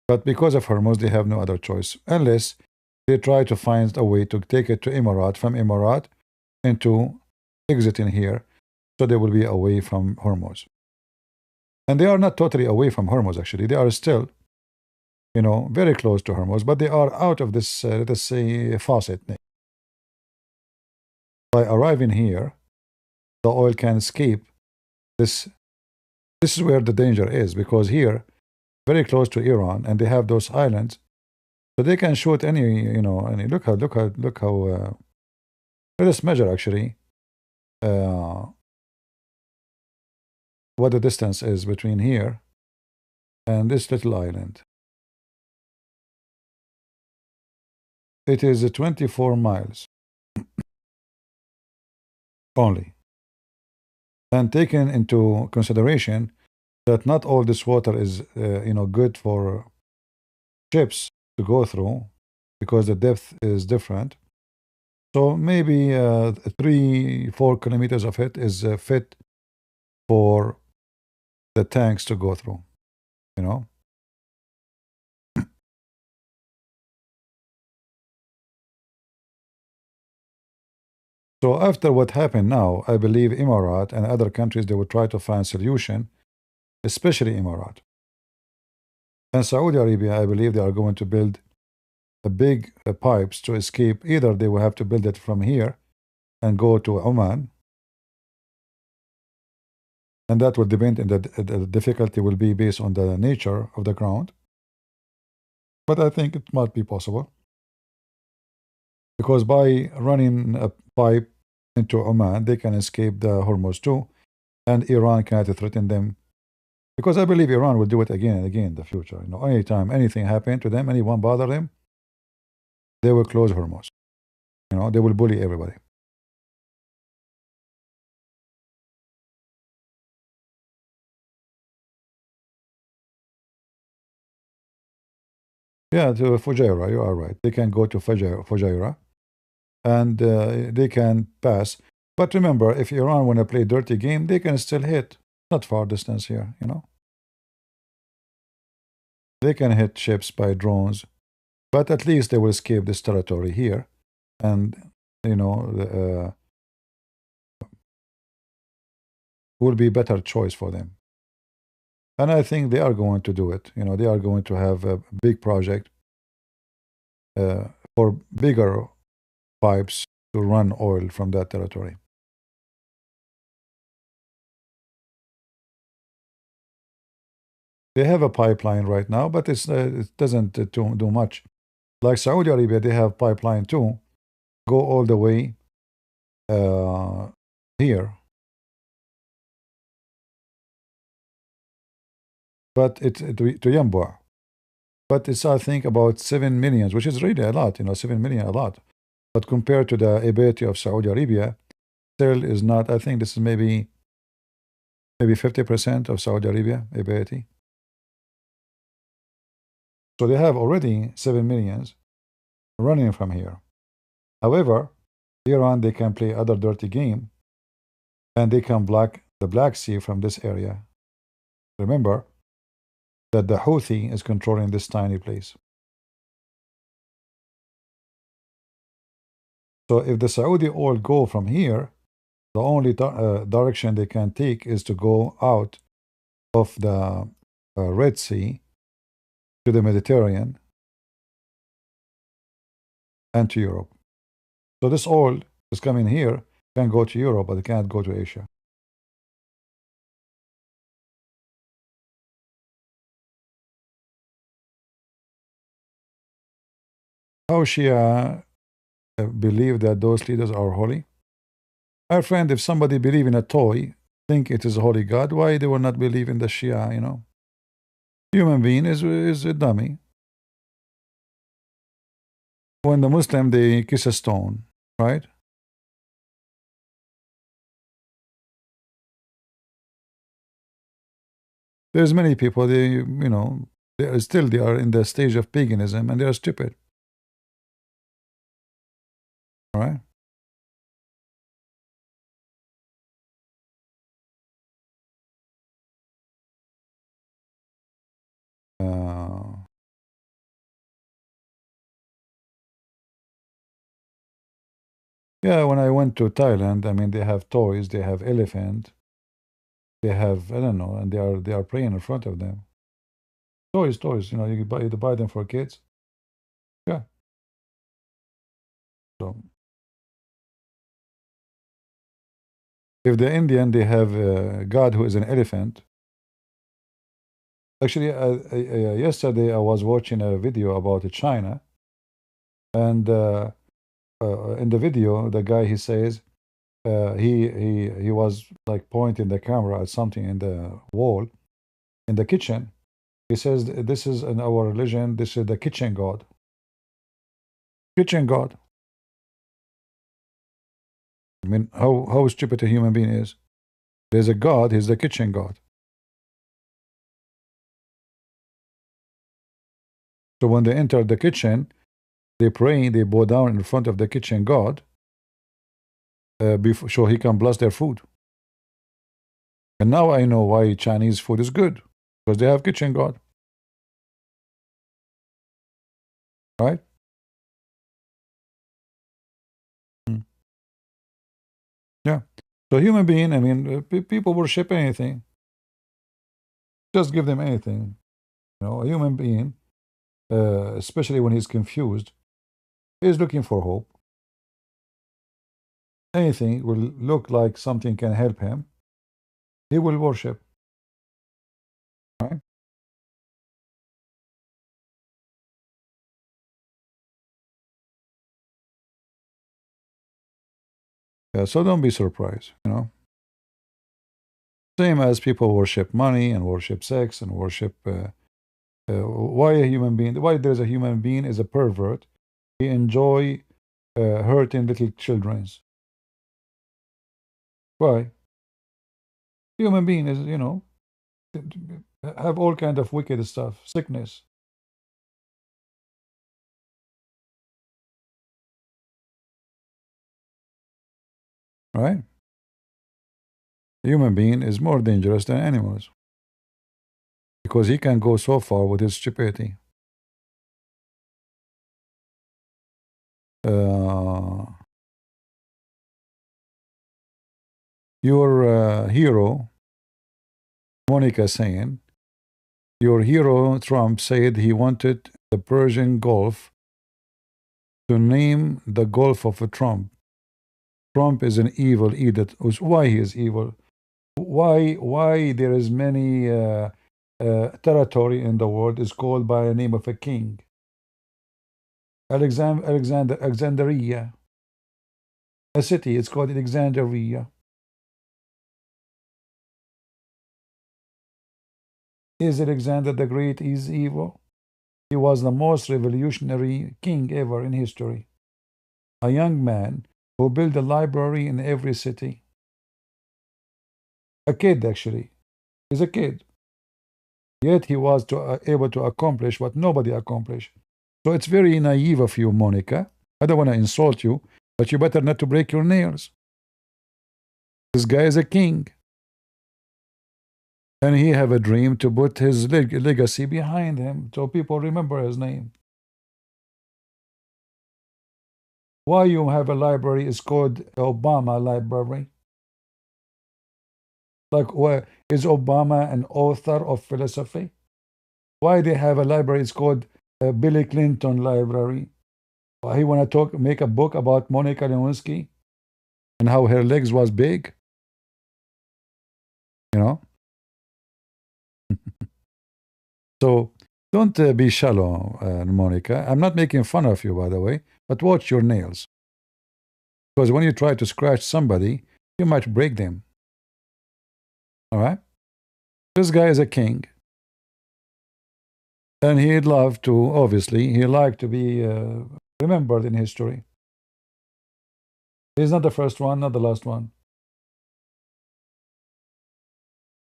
But because of Hormuz, they have no other choice, unless they try to find a way to take it to Emirat, from Emirat into exiting here, so they will be away from Hormuz. And they are not totally away from Hormuz, actually. They are still, very close to Hormuz, but they are out of this, let us say, faucet. By arriving here, the oil can escape this. This is where the danger is, because here, very close to Iran, and they have those islands, so they can shoot any. Look how. Let us measure actually what the distance is between here and this little island. It is 24 miles only. And taken into consideration that not all this water is, good for ships to go through because the depth is different. So maybe 3-4 kilometers of it is fit for the tanks to go through, you know. So after what happened now, I believe Emirat and other countries, they will try to find solution, especially Emirat. And Saudi Arabia, I believe they are going to build a big pipes to escape. Either they will have to build it from here and go to Oman, and that will depend, and the difficulty will be based on the nature of the ground. But I think it might be possible, because by running a pipe into Oman, they can escape the Hormuz too, and Iran cannot threaten them, because I believe Iran will do it again and again in the future. Anytime anything happen to them, anyone bother them, they will close Hormuz. They will bully everybody. Yeah, to Fujairah, you are right. They can go to Fujairah, and they can pass. But remember, if Iran want to play dirty game, they can still hit. Not far distance here. They can hit ships by drones, but at least they will escape this territory here, and will be better choice for them. And I think they are going to do it. They are going to have a big project for bigger pipes to run oil from that territory. They have a pipeline right now, but it doesn't do much. Like Saudi Arabia, they have pipeline too, go all the way here. But it's to Yanbu. But it's, I think, about 7 million, which is really a lot, 7 million, a lot. But compared to the ability of Saudi Arabia, still is not. I think this is maybe 50% of Saudi Arabia ability. So they have already 7 millions running from here. However, Iran, they can play other dirty game, and they can block the Black Sea from this area. Remember that the Houthi is controlling this tiny place. So if the Saudi oil go from here, the only direction they can take is to go out of the Red Sea to the Mediterranean and to Europe. So this oil is coming here, can go to Europe, but it can't go to Asia. How Shia believe that those leaders are holy? My friend, if somebody believe in a toy, think it is a holy God, why they will not believe in the Shia? Human being is a dummy. When the Muslim, they kiss a stone, right? There's many people, they are in the stage of paganism, and they are stupid. All right. Yeah, when I went to Thailand, I mean, they have toys, they have elephant, They have, I don't know, and they are praying in front of them. Toys. You know, you buy them for kids. Yeah. So if the Indian they have God who is an elephant. Actually, yesterday I was watching a video about China, and in the video, the guy he says he was like pointing the camera at something in the wall in the kitchen. He says, "This is in our religion. This is the kitchen god. Kitchen god." I mean, how stupid a human being is. There's a god. He's the kitchen god. So when they enter the kitchen, they pray. They bow down in front of the kitchen god, before, so he can bless their food. And now I know why Chinese food is good, because they have kitchen god, right? Mm. Yeah. So human being, I mean, people worship anything. Just give them anything. You know, a human being, especially when he's confused, is looking for hope. Anything will look like something can help him. He will worship, right? Yeah, so don't be surprised, you know. Same as people worship money and worship sex and worship. Why a human being? Why there's a human being is a pervert. He enjoy hurting little childrens. Why? Human being is, you know, have all kind of wicked stuff, sickness. Right? Human being is more dangerous than animals because he can go so far with his stupidity. Uh, your hero, Monica saying, your hero Trump said he wanted the Persian Gulf to name the Gulf of Trump. Trump is an evil idiot. Why he is evil? Why there is many territory in the world is called by the name of a king? Alexandria, a city. It's called Alexandria. Is Alexander the Great is evil? He was the most revolutionary king ever in history. A young man who built a library in every city. A kid, actually. He's a kid. Yet he was able to accomplish what nobody accomplished. So it's very naive of you, Monica. I don't want to insult you, but you better not to break your nails. This guy is a king. And he have a dream to put his legacy behind him so people remember his name. Why you have a library is called Obama Library? Like, why is Obama an author of philosophy? Why they have a library? It's called Billy Clinton Library. Why he want to make a book about Monica Lewinsky and how her legs was big? You know. So don't be shallow, Monica. I'm not making fun of you, by the way, but watch your nails. Because when you try to scratch somebody, you might break them. All right? This guy is a king. And he'd love to, obviously, he'd like to be remembered in history. He's not the first one, not the last one.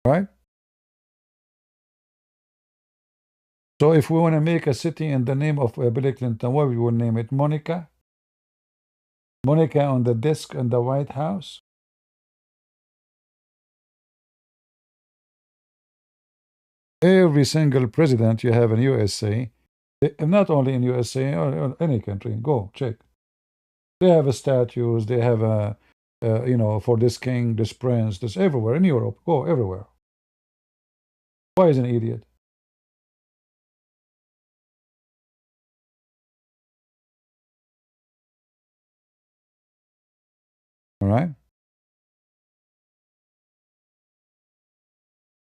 Right? So if we want to make a city in the name of Bill Clinton, what we will name it? Monica? Monica on the desk in the White House? Every single president you have in USA, not only in USA or any country, go check. They have statues, they have you know, for this king, this prince, this everywhere in Europe. Go everywhere. Why is an idiot? All right.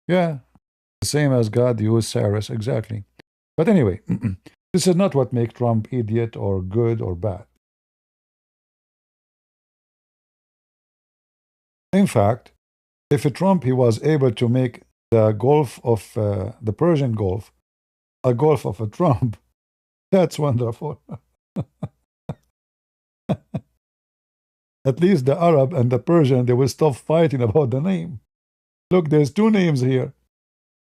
Yeah. The same as God used Cyrus. Exactly. But anyway, this is not what makes Trump idiot or good or bad. In fact, if Trump he was able to make the Gulf of the Persian Gulf a Gulf of a Trump, that's wonderful. At least the Arab and the Persian they will stop fighting about the name. Look, there's two names here.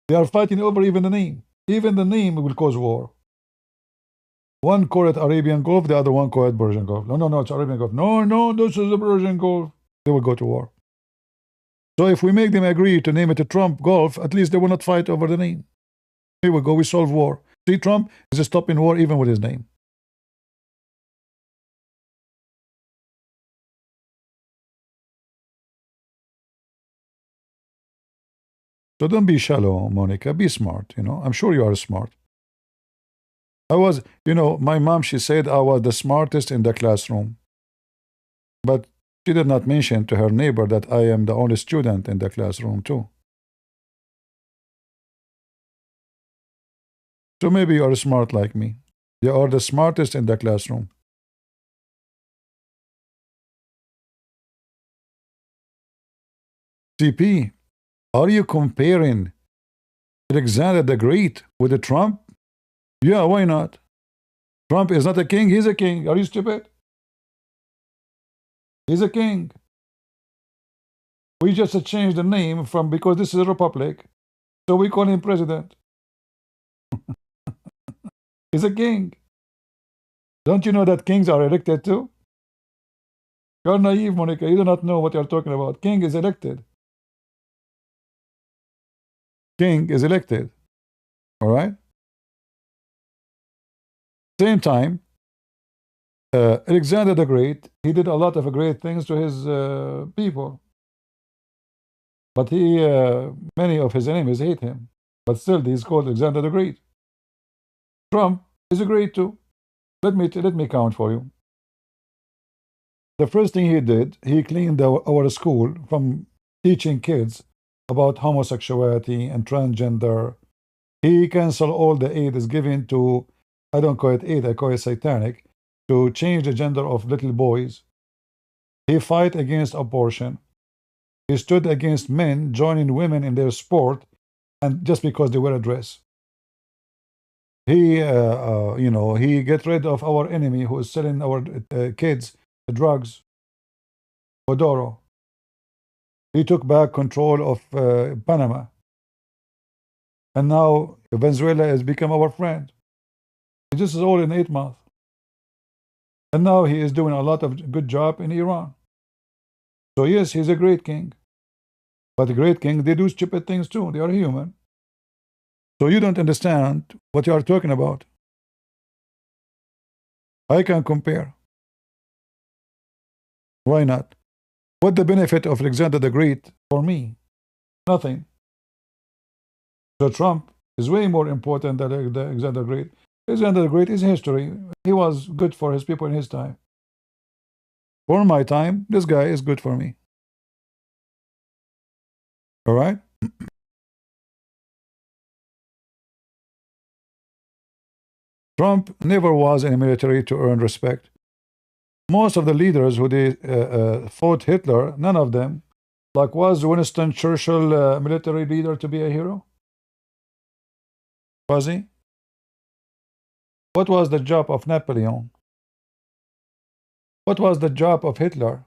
They are fighting over even the name. Even the name will cause war. One call it Arabian Gulf, the other one call it Persian Gulf. No, no, no, it's Arabian Gulf. No, no, this is the Persian Gulf. They will go to war. So if we make them agree to name it a Trump Gulf, at least they will not fight over the name. Here we go, we solve war. See, Trump is stopping war even with his name. So don't be shallow, Monica. Be smart, you know. I'm sure you are smart. I was, you know, my mom, she said I was the smartest in the classroom. But she did not mention to her neighbor that I am the only student in the classroom too. So maybe you are smart like me. You are the smartest in the classroom. CP, are you comparing Alexander the Great with the Trump? Yeah, why not? Trump is not a king, he's a king. Are you stupid? He's a king. We just changed the name from because this is a republic, so we call him president. He's a king. Don't you know that kings are elected too? You're naive, Monica. You do not know what you're talking about. King is elected. King is elected. All right? Same time, Alexander the Great, he did a lot of great things to his people. But many of his enemies hate him. But still, he's called Alexander the Great. Trump is a great too. Let me count for you. The first thing he did, he cleaned our school from teaching kids about homosexuality and transgender. He canceled all the aid is given to, I don't call it aid, I call it satanic, to change the gender of little boys. He fight against abortion. He stood against men joining women in their sport, and just because they wear a dress. He, you know, he get rid of our enemy who is selling our kids drugs, Odoro. He took back control of Panama. And now Venezuela has become our friend. This is all in 8 months. And now he is doing a lot of good job in Iran. So yes, he's a great king. But a great king, they do stupid things too. They are human. So you don't understand what you are talking about. I can compare. Why not? What the benefit of Alexander the Great for me? Nothing. So Trump is way more important than Alexander the Great. Alexander the Great is history. He was good for his people in his time. For my time, this guy is good for me. All right? Trump never was in the military to earn respect. Most of the leaders who fought Hitler, none of them, like was Winston Churchill military leader to be a hero? Was he? What was the job of Napoleon? What was the job of Hitler?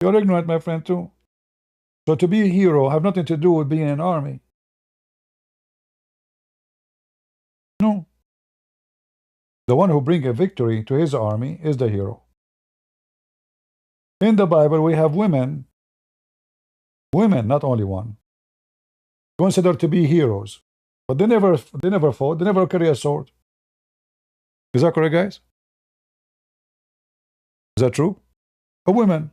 You're ignorant, my friend, too. So to be a hero have nothing to do with being in an army. No. The one who brings a victory to his army is the hero. In the Bible, we have women, not only one, considered to be heroes. But they never fought, they never carry a sword. Is that correct, guys? Is that true? A woman.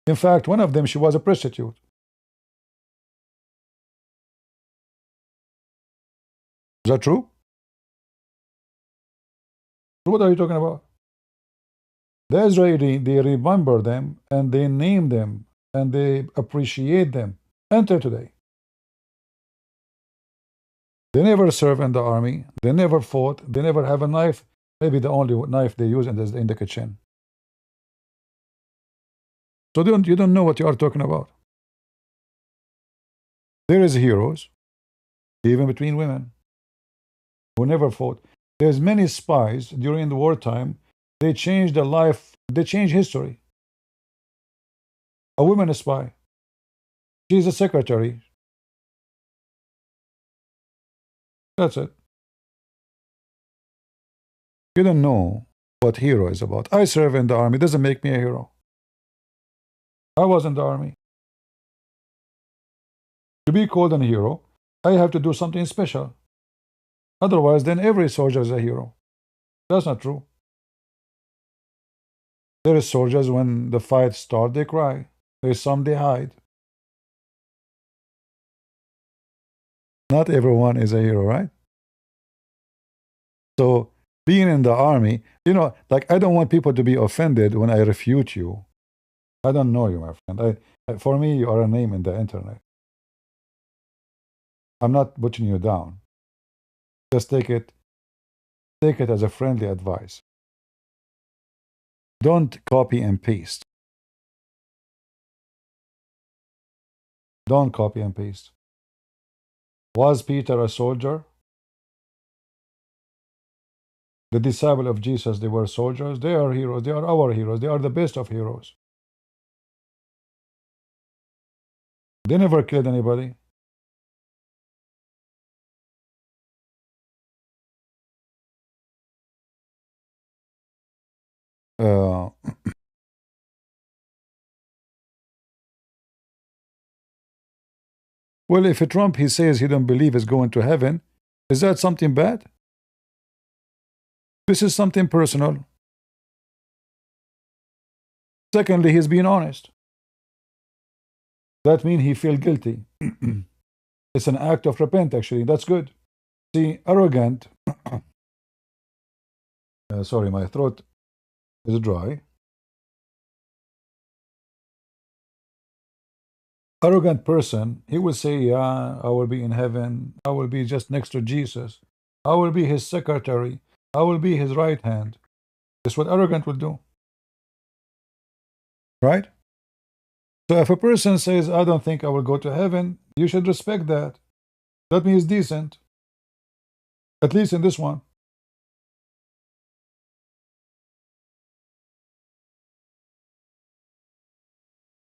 In fact, one of them, she was a prostitute. Is that true? What are you talking about? The Israeli, they remember them and they name them and they appreciate them until today. They never serve in the army. They never fought. They never have a knife. Maybe the only knife they use is in the kitchen. So you don't know what you are talking about. There is heroes, even between women, who never fought. There's many spies during the wartime. They changed their life. They changed history. A woman spy. She's a secretary. That's it. You don't know what hero is about. I serve in the army. Doesn't make me a hero. I was in the army. To be called a hero, I have to do something special. Otherwise, then every soldier is a hero. That's not true. There are soldiers, when the fight starts, they cry. There's some they hide. Not everyone is a hero, right? So being in the army, you know, like I don't want people to be offended when I refute you. I don't know you, my friend. For me, you are a name in the internet. I'm not putting you down. Just take it as a friendly advice. Don't copy and paste. Don't copy and paste. Was Peter a soldier? The disciple of Jesus, they were soldiers. They are heroes. They are our heroes. They are the best of heroes. They never killed anybody. Well, if Trump, he says he don't believe is going to heaven, is that something bad? This is something personal. Secondly, he's being honest. That means he feels guilty. It's an act of repent, actually. That's good. See, arrogant. Sorry, my throat is dry. Arrogant person, he will say, yeah, I will be in heaven. I will be just next to Jesus. I will be his secretary. I will be his right hand. That's what arrogant will do. Right? So if a person says, I don't think I will go to heaven, you should respect that. That means decent. At least in this one.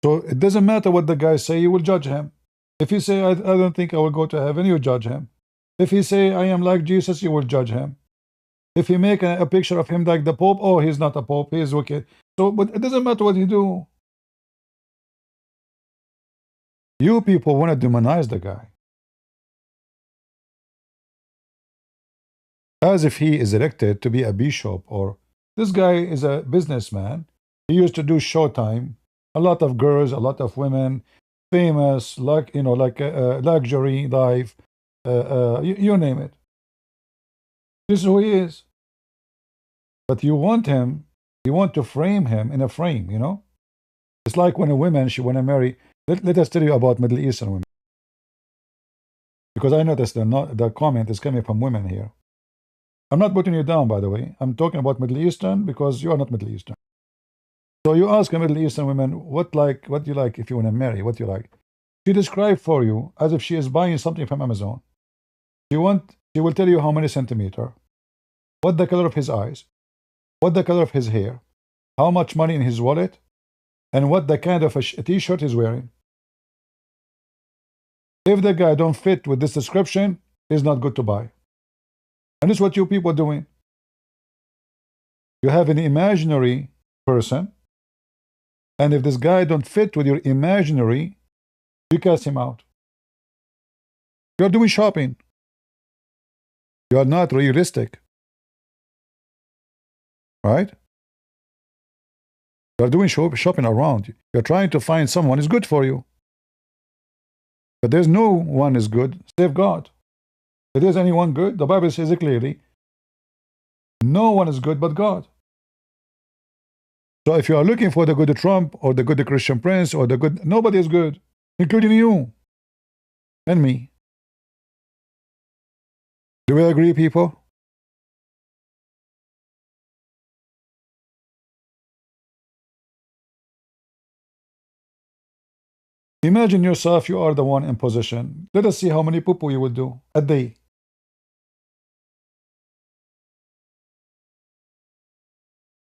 So it doesn't matter what the guy say, you will judge him. If he say, I don't think I will go to heaven, you judge him. If he say, I am like Jesus, you will judge him. If he make a picture of him like the Pope, oh, he's not a Pope, he is wicked. So, but it doesn't matter what he do. You people want to demonize the guy. As if he is elected to be a bishop, or this guy is a businessman. He used to do Showtime. A lot of girls, a lot of women, famous, like, you know, like luxury life, you name it. This is who he is. But you want him, you want to frame him in a frame, you know? It's like when a woman, she want to marry. Let us tell you about Middle Eastern women. Because I noticed the comment is coming from women here. I'm not putting you down, by the way. I'm talking about Middle Eastern because you are not Middle Eastern. So you ask a Middle Eastern woman, what do you like if you want to marry? What do you like? She describes for you as if she is buying something from Amazon. She will tell you how many centimeter, what the color of his eyes, what the color of his hair, how much money in his wallet, and what the kind of a t-shirt he's wearing. If the guy don't fit with this description, he's not good to buy. And this is what you people are doing. You have an imaginary person, and if this guy don't fit with your imaginary, you cast him out. You're doing shopping. You are not realistic. Right? You're doing shopping around. You're trying to find someone who's good for you. But there's no one is good save God. If there's anyone good, the Bible says it clearly, no one is good but God. So if you are looking for the good Trump or the good Christian Prince or the good, nobody is good, including you and me. Do we agree, people? Imagine yourself, you are the one in position. Let us see how many poo-poo you will do a day.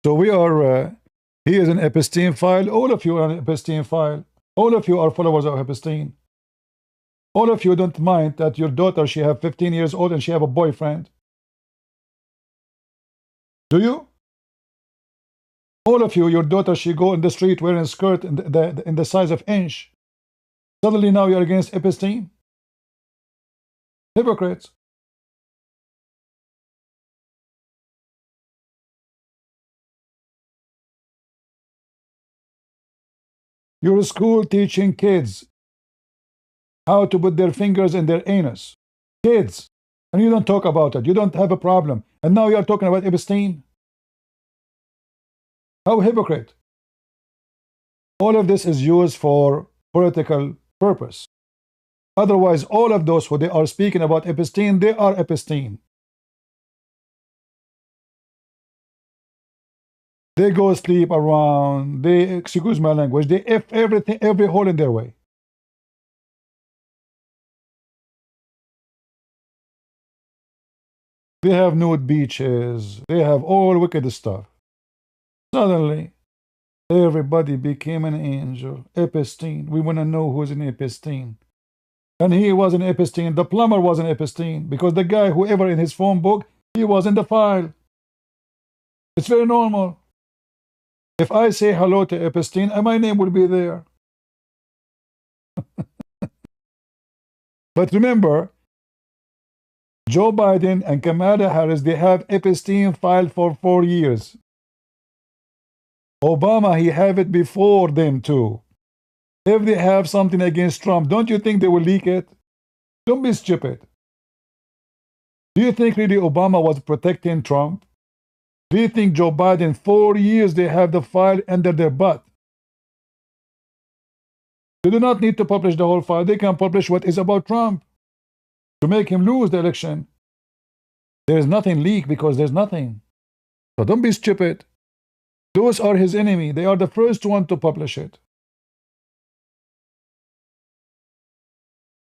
So we are, he is an Epstein file. All of you are an Epstein file. All of you are followers of Epstein. All of you don't mind that your daughter, she have 15 years old and she have a boyfriend. Do you? All of you, your daughter, she go in the street wearing a skirt in the size of inch. Suddenly now you're against Epstein? Hypocrites. You're a school teaching kids how to put their fingers in their anus. Kids. And you don't talk about it. You don't have a problem. And now you're talking about Epstein? How hypocrite. All of this is used for political purpose. Otherwise, all of those who they are speaking about Epstein, they are Epstein. They go sleep around. They, excuse my language, they F everything, every hole in their way. They have nude beaches. They have all wicked stuff. Suddenly, everybody became an angel. Epstein. We want to know who's an Epstein. And he was an Epstein. The plumber was an Epstein. Because the guy, whoever in his phone book, he was in the file. It's very normal. If I say hello to Epstein, my name will be there. But remember, Joe Biden and Kamala Harris, they have Epstein filed for 4 years. Obama, he have it before them too. If they have something against Trump, don't you think they will leak it? Don't be stupid. Do you think really Obama was protecting Trump? Do you think Joe Biden, 4 years they have the file under their butt? They do not need to publish the whole file. They can publish what is about Trump to make him lose the election. There is nothing leaked because there's nothing. So don't be stupid. Those are his enemy. They are the first one to publish it.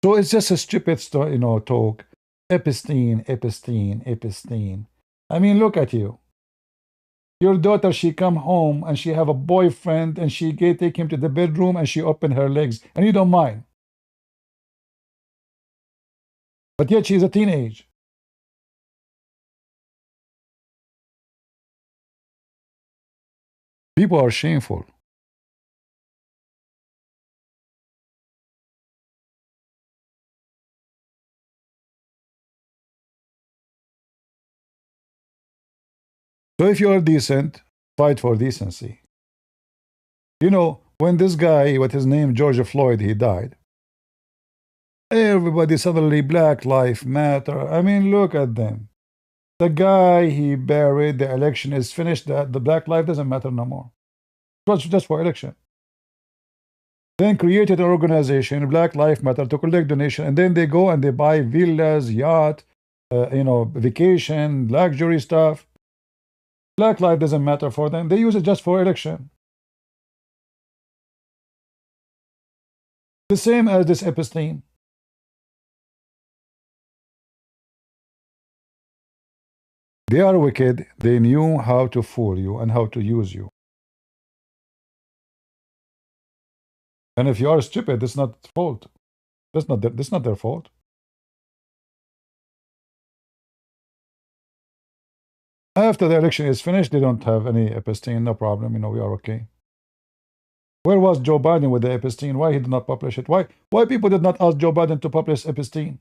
So it's just a stupid talk. Epstein, Epstein, Epstein. I mean, look at you. Your daughter, she come home and she have a boyfriend and she take him to the bedroom and she open her legs and you don't mind. But yet she's a teenage. People are shameful. So if you are decent, fight for decency. You know, when this guy, what his name, George Floyd, he died, everybody suddenly, Black Lives Matter. I mean, look at them. The guy he buried, the election is finished, the Black Life doesn't matter no more. It was just for election. Then created an organization, Black Lives Matter, to collect donation, and then they go and they buy villas, yacht, vacation, luxury stuff. Black life doesn't matter for them. They use it just for election. The same as this Epstein. They are wicked. They knew how to fool you and how to use you. And if you are stupid, it's not fault. That's not their fault. After the election is finished, they don't have any Epstein, no problem. We are okay. Where was Joe Biden with the Epstein? Why he did not publish it? Why people did not ask Joe Biden to publish Epstein?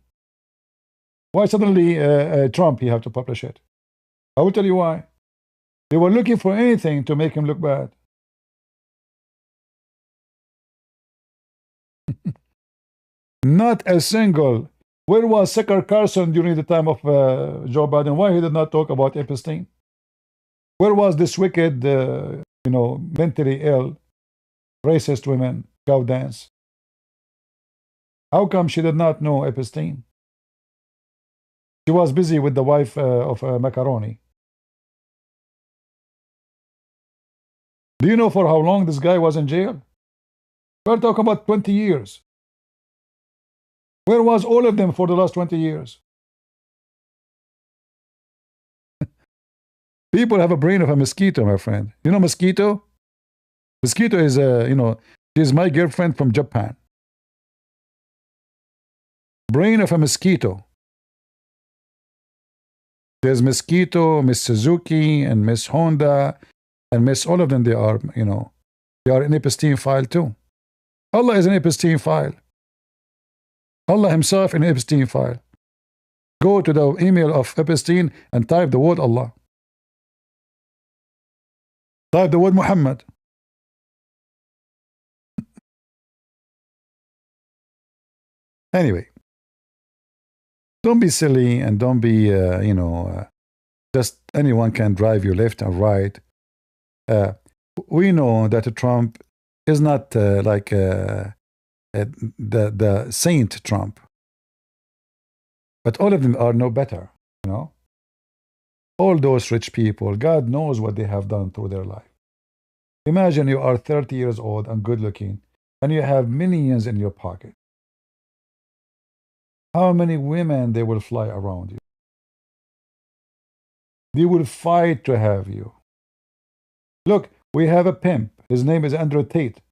Why suddenly Trump, he have to publish it? I will tell you why. They were looking for anything to make him look bad. Not a single. Where was Tucker Carlson during the time of Joe Biden? Why he did not talk about Epstein? Where was this wicked, mentally ill, racist women, cow dance? How come she did not know Epstein? She was busy with the wife of Macaroni. Do you know for how long this guy was in jail? We're talking about 20 years. Where was all of them for the last 20 years? People have a brain of a mosquito, my friend. You know mosquito? Mosquito is, she's my girlfriend from Japan. Brain of a mosquito. There's Mosquito, Miss Suzuki, and Miss Honda, and Miss all of them, they are, they are an Epstein file too. Allah is an Epstein file. Allah himself in Epstein file. Go to the email of Epstein and type the word Allah. Type the word Muhammad. Anyway, don't be silly and don't be, just anyone can drive you left and right. We know that Trump is not the saint Trump. But all of them are no better, All those rich people, God knows what they have done through their life. Imagine you are 30 years old and good looking, and you have millions in your pocket. How many women they will fly around you? They will fight to have you. Look, we have a pimp. His name is Andrew Tate.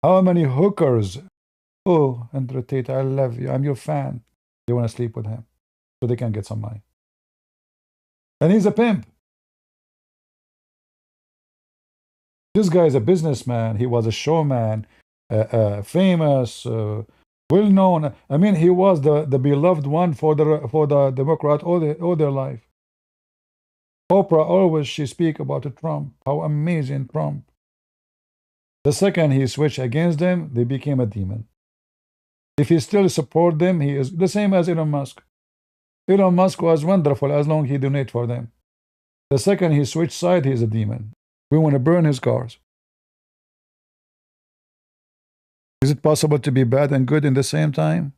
How many hookers? Oh, Andrew Tate, I love you. I'm your fan. They want to sleep with him so they can get some money. And he's a pimp. This guy is a businessman. He was a showman, famous, well-known. I mean, he was the beloved one for the Democrat all their life. Oprah always she speak about Trump, how amazing Trump. The second he switched against them, they became a demon. If he still support them, he is the same as Elon Musk. Elon Musk was wonderful as long as he donate for them. The second he switched side, he is a demon. We want to burn his cars. Is it possible to be bad and good in the same time?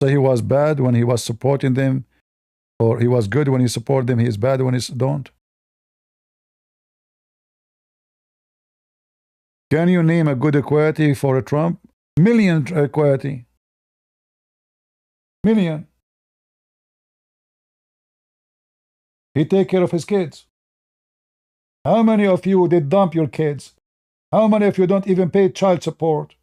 So he was bad when he was supporting them, or he was good when he support them, he is bad when he don't? Can you name a good equality for a Trump? Million equality. Million. He take care of his kids. How many of you did dump your kids? How many of you don't even pay child support?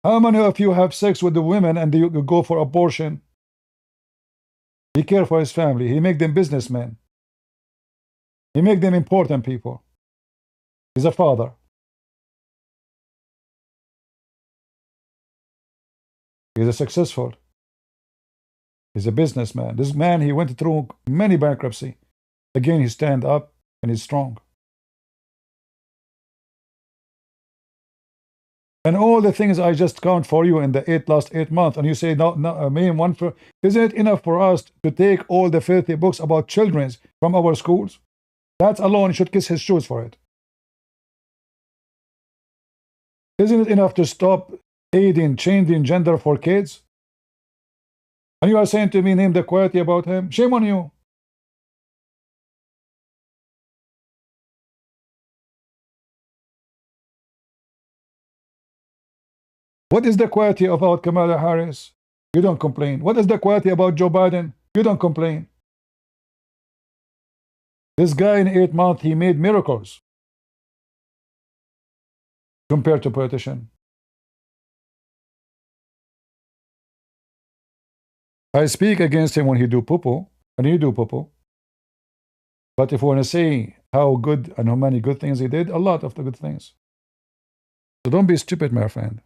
How many of you have sex with the women and you go for abortion? He care for his family. He make them businessmen. He make them important people. He's a father. He's a successful. He's a businessman. This man, he went through many bankruptcy. Again, he stand up and he's strong. And all the things I just count for you in the last 8 months, and you say, no, one for, isn't it enough for us to take all the filthy books about children from our schools? That alone should kiss his shoes for it. Isn't it enough to stop aiding changing gender for kids? And you are saying to me, name the quality about him? Shame on you. What is the quality about Kamala Harris? You don't complain. What is the quality about Joe Biden? You don't complain. This guy in 8 months, he made miracles compared to politician. I speak against him when he do poo-poo, and you do poo-poo. But if we want to say how good and how many good things he did, a lot of the good things. So don't be stupid, my friend.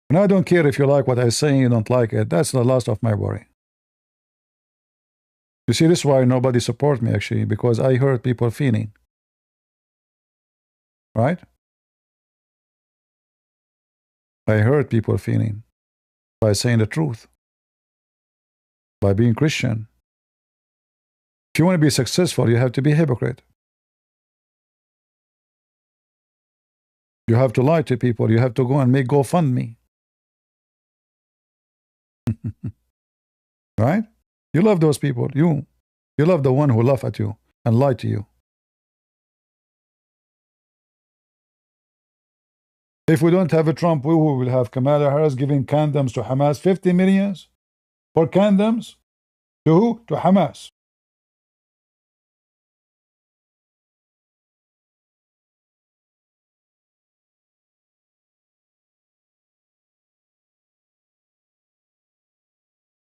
And I don't care if you like what I say, you don't like it. That's the last of my worry. You see, this is why nobody support me, actually, because I hurt people feeling. Right? I hurt people feeling by saying the truth, by being Christian. If you want to be successful, you have to be a hypocrite. You have to lie to people. You have to go and make GoFundMe. Right? You love those people. You love the one who laugh at you and lie to you. If we don't have a Trump, we will have Kamala Harris giving condoms to Hamas, 50 millions for condoms. To who? To Hamas.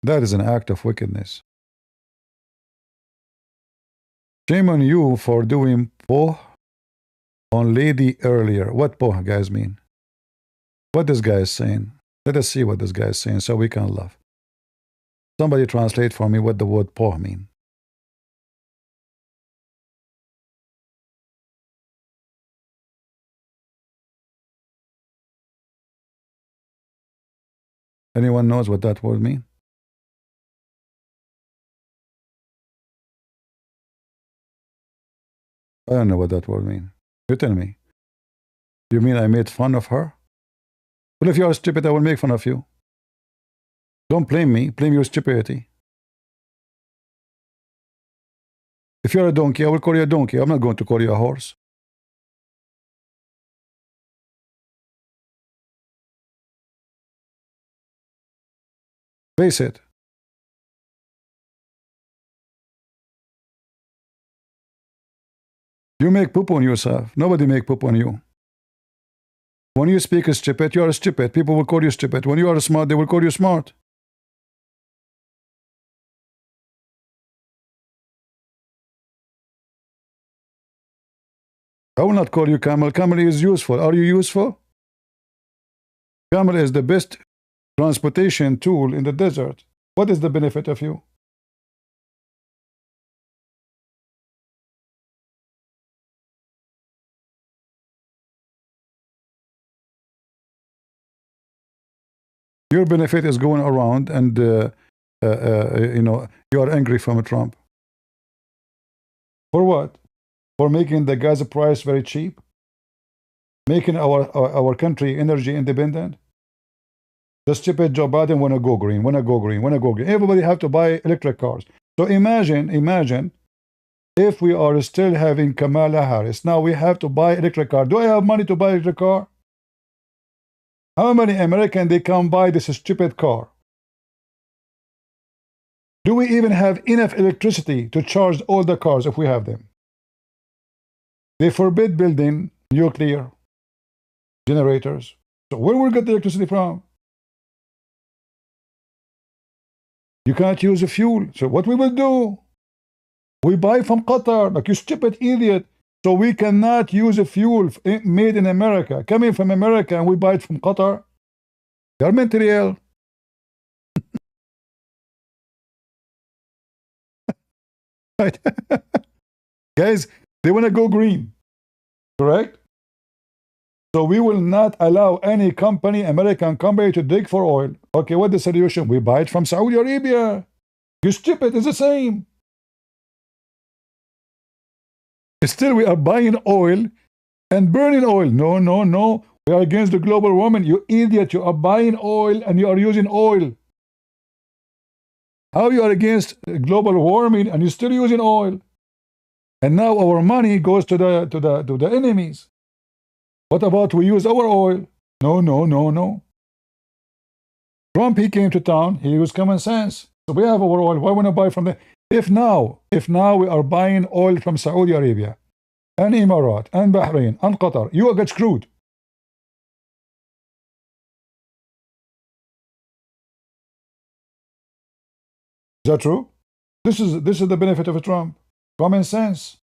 That is an act of wickedness. Shame on you for doing poh on lady earlier. What poh, guys, mean? What this guy is saying? Let us see what this guy is saying so we can laugh. Somebody translate for me what the word poh mean. Anyone knows what that word mean? I don't know what that word mean. You tell me. You mean I made fun of her? Well, if you are stupid, I will make fun of you. Don't blame me. Blame your stupidity. If you're a donkey, I will call you a donkey. I'm not going to call you a horse. Face it. You make poop on yourself. Nobody make poop on you. When you speak stupid, you are stupid. People will call you stupid. When you are smart, they will call you smart. I will not call you camel. Camel is useful. Are you useful? Camel is the best transportation tool in the desert. What is the benefit of you? Your benefit is going around and, you are angry from Trump. For what? For making the gas price very cheap? Making our country energy independent? The stupid Joe Biden want to go green, want to go green, want to go green. Everybody have to buy electric cars. So imagine if we are still having Kamala Harris. Now we have to buy electric car. Do I have money to buy electric car? How many Americans they can buy this stupid car? Do we even have enough electricity to charge all the cars if we have them? They forbid building nuclear generators. So where will we get the electricity from? You can't use a fuel. So what we will do? We buy from Qatar, like you stupid idiot. So we cannot use a fuel made in America, coming from America, and we buy it from Qatar. They're mentally ill. Right? Guys, they want to go green. Correct? So we will not allow any company, American company, to dig for oil. Okay, what's the solution? We buy it from Saudi Arabia. You stupid, it's the same. Still, we are buying oil and burning oil. No, no, no. We are against the global warming. You idiot, you are buying oil and you are using oil. How you are against global warming and you're still using oil? And now our money goes to the enemies. What about we use our oil? No, no, no, no. Trump, he came to town, he used common sense. So we have our oil, why want to buy from them? If now we are buying oil from Saudi Arabia, and Emirat, and Bahrain, and Qatar, you get screwed. Is that true? This is the benefit of Trump. Common sense.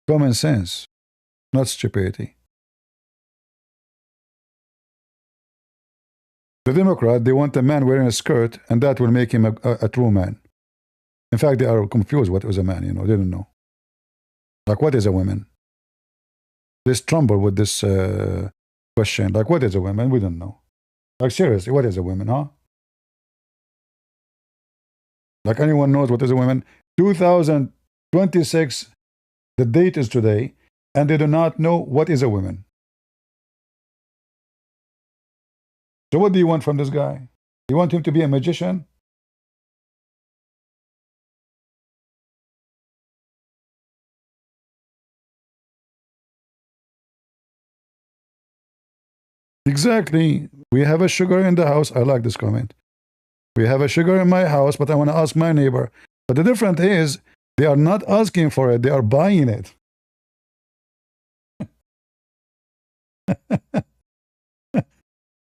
Common sense, not stupidity. The Democrat, they want a man wearing a skirt, and that will make him a true man. In fact, they are confused what is a man, they don't know. Like, what is a woman? They stumble with this question. Like, what is a woman? We don't know. Like, seriously, what is a woman, huh? Like, anyone knows what is a woman? 2026, the date is today, and they do not know what is a woman. So what do you want from this guy? You want him to be a magician? Exactly. We have a sugar in the house. I like this comment. We have a sugar in my house, but I want to ask my neighbor. But the difference is, they are not asking for it, they are buying it.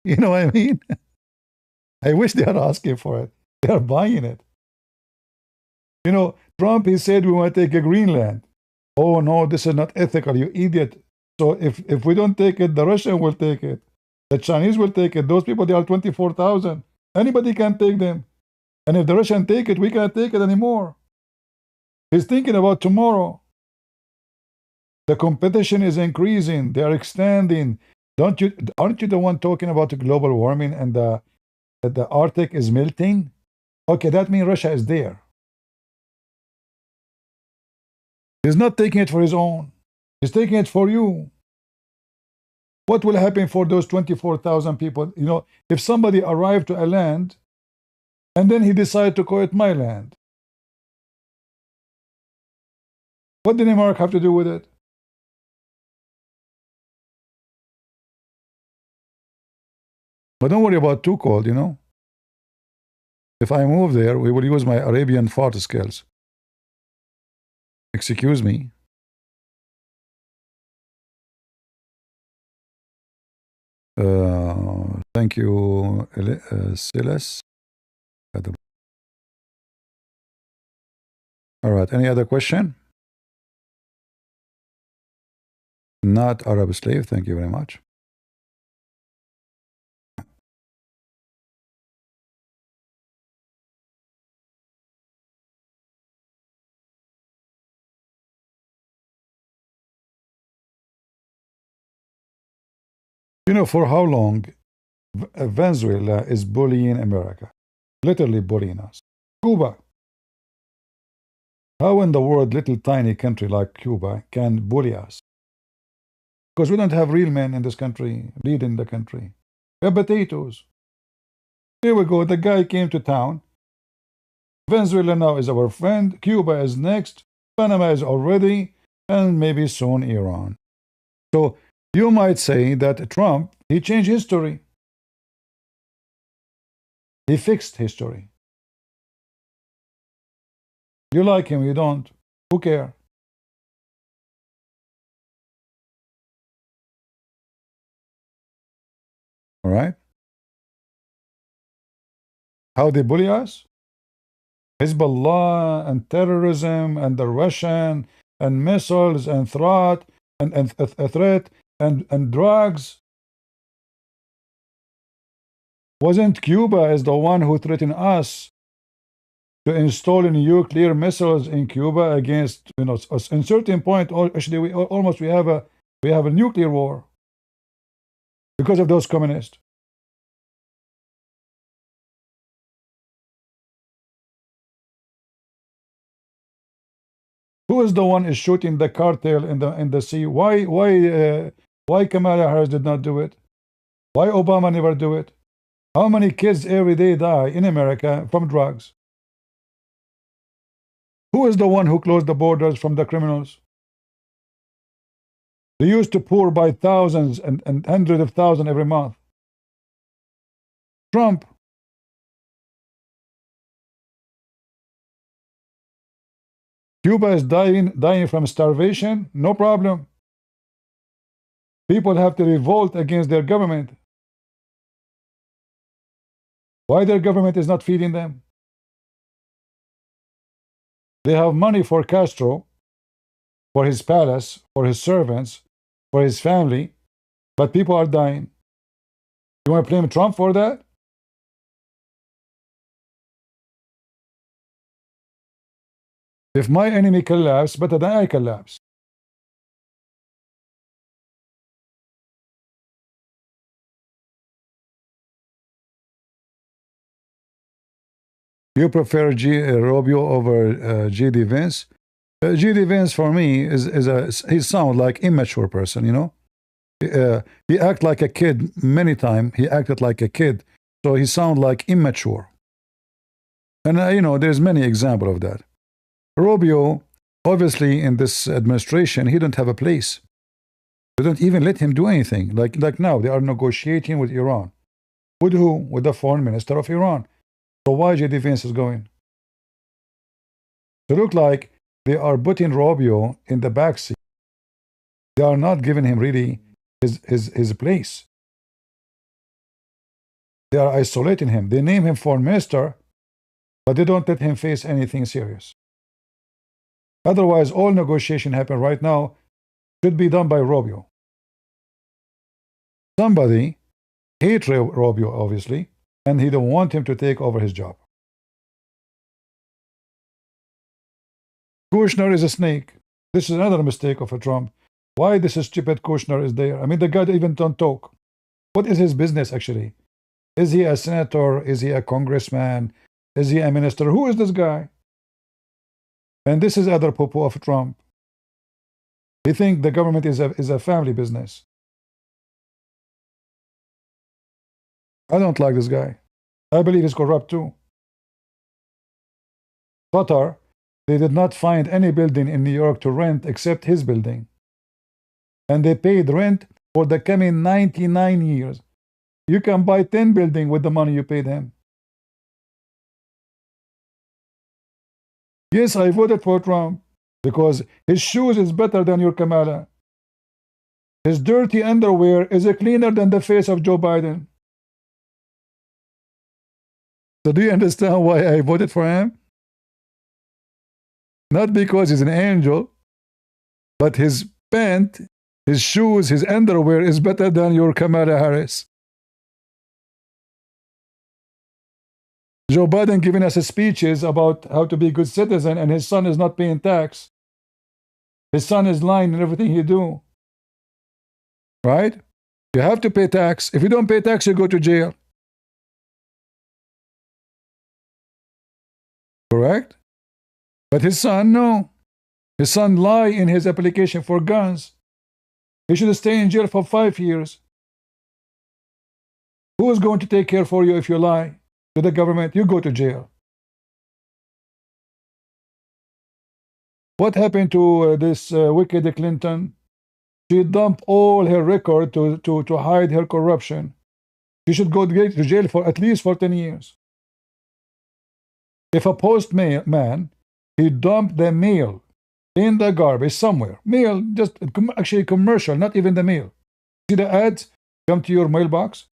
You know what I mean? I wish they are asking for it. They are buying it. Trump, he said we want to take a Greenland. Oh no, this is not ethical, you idiot. So if we don't take it, the Russian will take it. The Chinese will take it. Those people, they are 24,000. Anybody can take them. And if the Russians take it, we can't take it anymore. He's thinking about tomorrow. The competition is increasing. They are extending. Aren't you the one talking about the global warming and that the Arctic is melting? Okay, that means Russia is there. He's not taking it for his own. He's taking it for you. What will happen for those 24,000 people? If somebody arrived to a land and then he decided to call it my land, what did Denmark have to do with it? But don't worry about too cold, If I move there, we will use my Arabian fart skills. Excuse me. Thank you, Silas. All right, any other question? Not Arab slave, thank you very much. For how long Venezuela is bullying America? Literally bullying us. Cuba. How in the world little tiny country like Cuba can bully us? Because we don't have real men in this country leading the country. We have potatoes. Here we go. The guy came to town. Venezuela now is our friend. Cuba is next. Panama is already. And maybe soon Iran. So you might say that Trump, he changed history. He fixed history. You like him, you don't. Who cares? All right? How they bully us? Hezbollah and terrorism and the Russian and missiles and threat and drugs. Wasn't Cuba as the one who threatened us to install nuclear missiles in Cuba against, in certain point, actually we have a nuclear war because of those communists. Who is the one is shooting the cartel in the sea? Why Kamala Harris did not do it? Why Obama never do it? How many kids every day die in America from drugs? Who is the one who closed the borders from the criminals? They used to pour by thousands and hundreds of thousands every month. Trump. Cuba is dying from starvation, no problem. People have to revolt against their government. Why their government is not feeding them? They have money for Castro, for his palace, for his servants, for his family, but people are dying. You want to blame Trump for that? If my enemy collapse, better than I collapse. You prefer Rubio over G.D. Vance? G.D. Vance for me is he sound like immature person, you know. He act like a kid many times. He acted like a kid, so he sound like immature. And you know, there's many example of that. Rubio, obviously, in this administration, he don't have a place. They don't even let him do anything. Like now, they are negotiating with Iran. With who? With the foreign minister of Iran. So why J.D. Vance is going? It look like they are putting Rubio in the backseat. They are not giving him really his place. They are isolating him. They name him foreign minister, but they don't let him face anything serious. Otherwise, all negotiation happen right now should be done by Rubio. Somebody hate Rubio, obviously, and he don't want him to take over his job. Kushner is a snake. This is another mistake of a Trump. Why this stupid Kushner is there? I mean, the guy even don't talk. What is his business actually? Is he a senator? Is he a congressman? Is he a minister? Who is this guy? And this is other popo of Trump. He think the government is a family business. I don't like this guy. I believe he's corrupt too. Qatar, they did not find any building in New York to rent except his building. And they paid rent for the coming 99 years. You can buy 10 buildings with the money you paid him. Yes, I voted for Trump because his shoes is better than your Kamala. His dirty underwear is cleaner than the face of Joe Biden. So do you understand why I voted for him? Not because he's an angel, but his pant, his shoes, his underwear is better than your Kamala Harris. Joe Biden giving us speeches about how to be a good citizen, and his son is not paying tax. His son is lying in everything he do. Right? You have to pay tax. If you don't pay tax, you go to jail. Correct? But his son, no. His son lie in his application for guns. He should stay in jail for 5 years. Who is going to take care for you if you lie to the government? You go to jail. What happened to this wicked Clinton? She dumped all her record to hide her corruption. She should go to jail for at least 10 years. If a postman, he dumped the mail in the garbage somewhere. Mail, just actually commercial, not even the mail. See the ads come to your mailbox?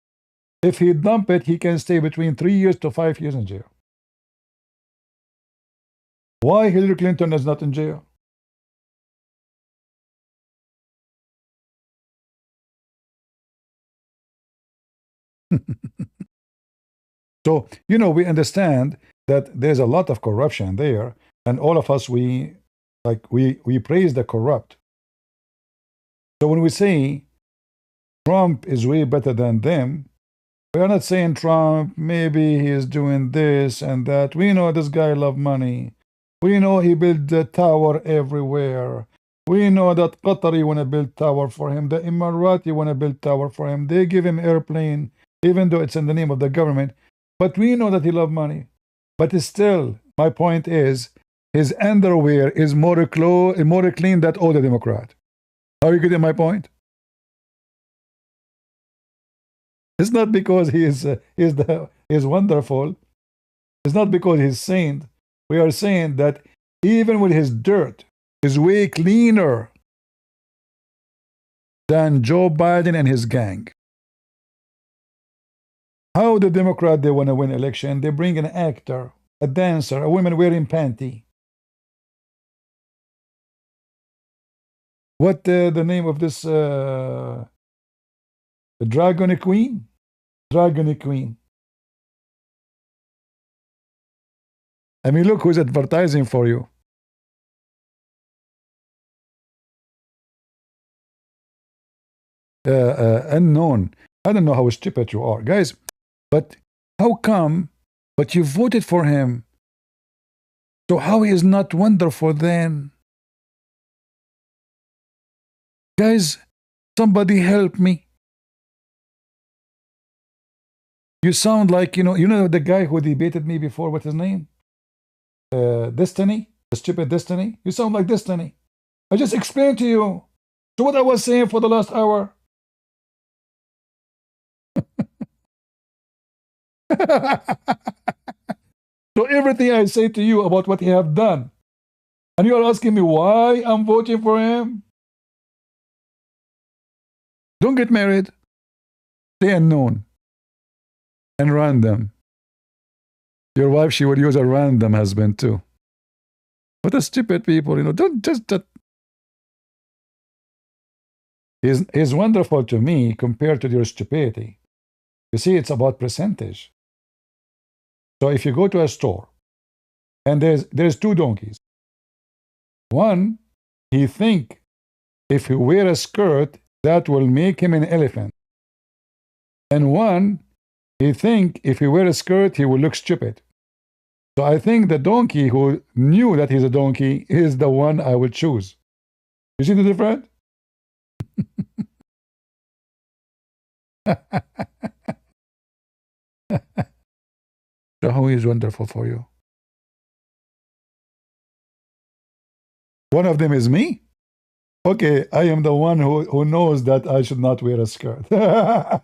If he dump it, he can stay between 3 years to 5 years in jail. Why Hillary Clinton is not in jail? So, you know, we understand that there's a lot of corruption there, and all of us, we praise the corrupt. So when we say Trump is way better than them, we are not saying Trump, maybe he is doing this and that. We know this guy love money. We know he built the tower everywhere. We know that Qatari want to build tower for him. The Emirati want to build tower for him. They give him airplane, even though it's in the name of the government. But we know that he love money. But still, my point is, his underwear is more clean than all the Democrat. Are you getting my point? It's not because he is wonderful. It's not because he's saint. We are saying that even with his dirt, is way cleaner than Joe Biden and his gang. How the Democrat, they want to win election? They bring an actor, a dancer, a woman wearing panty. What the name of this Dragon Queen? Dragon Queen. I mean, look who's advertising for you. unknown. I don't know how stupid you are, guys. But how come? But you voted for him. So how he is not wonderful then? Guys, somebody help me. You sound like, you know the guy who debated me before, what's his name? Destiny? The stupid Destiny? You sound like Destiny. I just explained to you. So what I was saying for the last hour. So everything I say to you about what he have done, and you are asking me why I'm voting for him? Don't get married. Stay unknown and random. Your wife, she will use a random husband too. What a stupid people, don't just... He's wonderful to me compared to your stupidity. You see, it's about percentage. So if you go to a store and there's two donkeys. One, he think if he wear a skirt, that will make him an elephant. And one, he think if he wear a skirt, he will look stupid. So I think the donkey who knew that he's a donkey is the one I would choose. You see the difference? So how is wonderful for you? One of them is me? Okay, I am the one who knows that I should not wear a skirt. I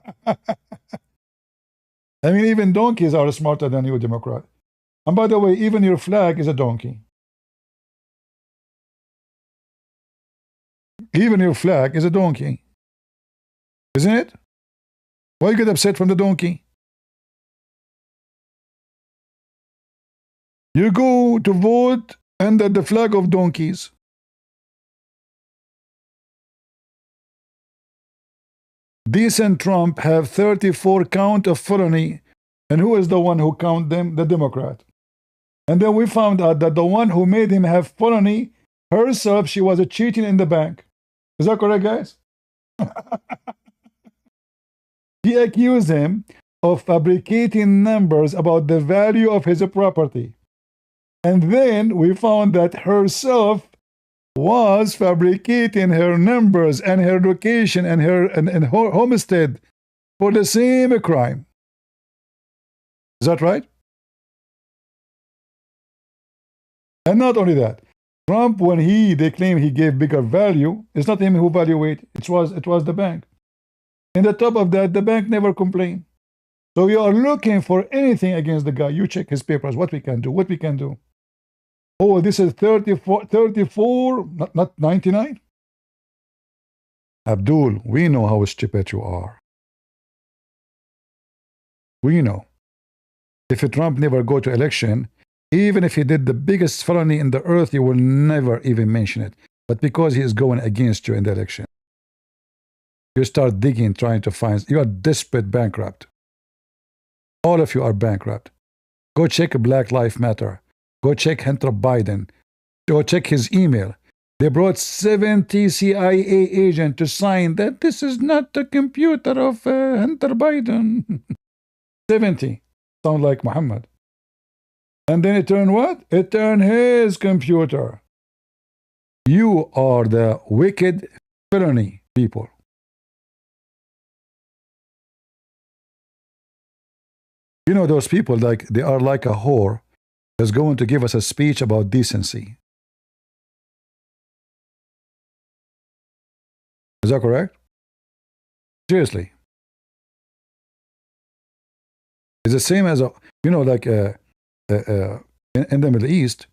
mean, even donkeys are smarter than you, Democrat. And by the way, even your flag is a donkey. Even your flag is a donkey. Isn't it? Why you get upset from the donkey? You go to vote under the flag of donkeys. Decent Trump have 34 count of felony. And who is the one who count them? The Democrat. And then we found out that the one who made him have felony, herself, she was a cheating in the bank. Is that correct, guys? He accused him of fabricating numbers about the value of his property. And then we found that herself was fabricating her numbers and her location and her homestead for the same crime. Is that right? And not only that, Trump, when they claim he gave bigger value, it's not him who evaluated, it was the bank. And on top of that, the bank never complained. So we are looking for anything against the guy. You check his papers, what we can do. Oh, this is 34, not 99? Abdul, we know how stupid you are. We know. If Trump never go to election, even if he did the biggest felony in the earth, you will never even mention it. But because he is going against you in the election, you start digging, trying to find... You are desperate, bankrupt. All of you are bankrupt. Go check Black Lives Matter. Go check Hunter Biden. Go check his email. They brought 70 CIA agents to sign that this is not the computer of Hunter Biden. 70. Sound like Muhammad. And then it turned what? It turned his computer. You are the wicked felony people. You know those people, like they are like a whore that's going to give us a speech about decency. Is that correct? Seriously. It's the same as like in the Middle East,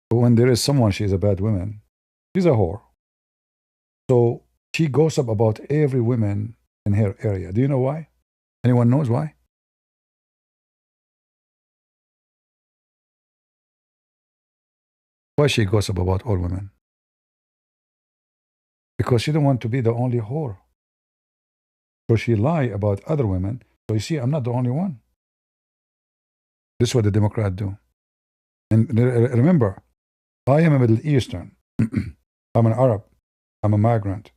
when there is someone, she's a bad woman, she's a whore. So she gossips about every woman in her area. Do you know why? Anyone knows why? Why she gossips about all women? Because she don't want to be the only whore. So she lie about other women. So you see, I'm not the only one. This is what the Democrats do. And remember, I am a Middle Eastern. I'm an Arab. I'm a migrant.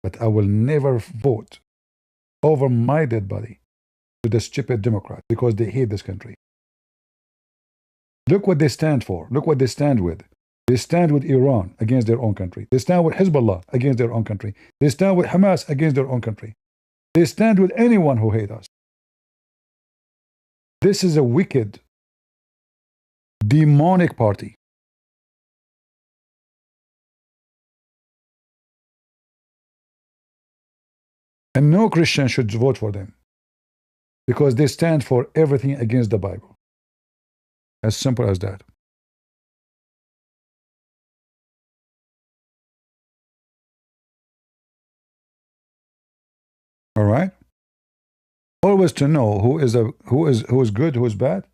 But I will never vote over my dead body to the stupid Democrats because they hate this country. Look what they stand for. Look what they stand with. They stand with Iran against their own country. They stand with Hezbollah against their own country. They stand with Hamas against their own country. They stand with anyone who hates us. This is a wicked, demonic party. And no Christian should vote for them because they stand for everything against the Bible. As simple as that. All right? Always to know who is good, who is bad.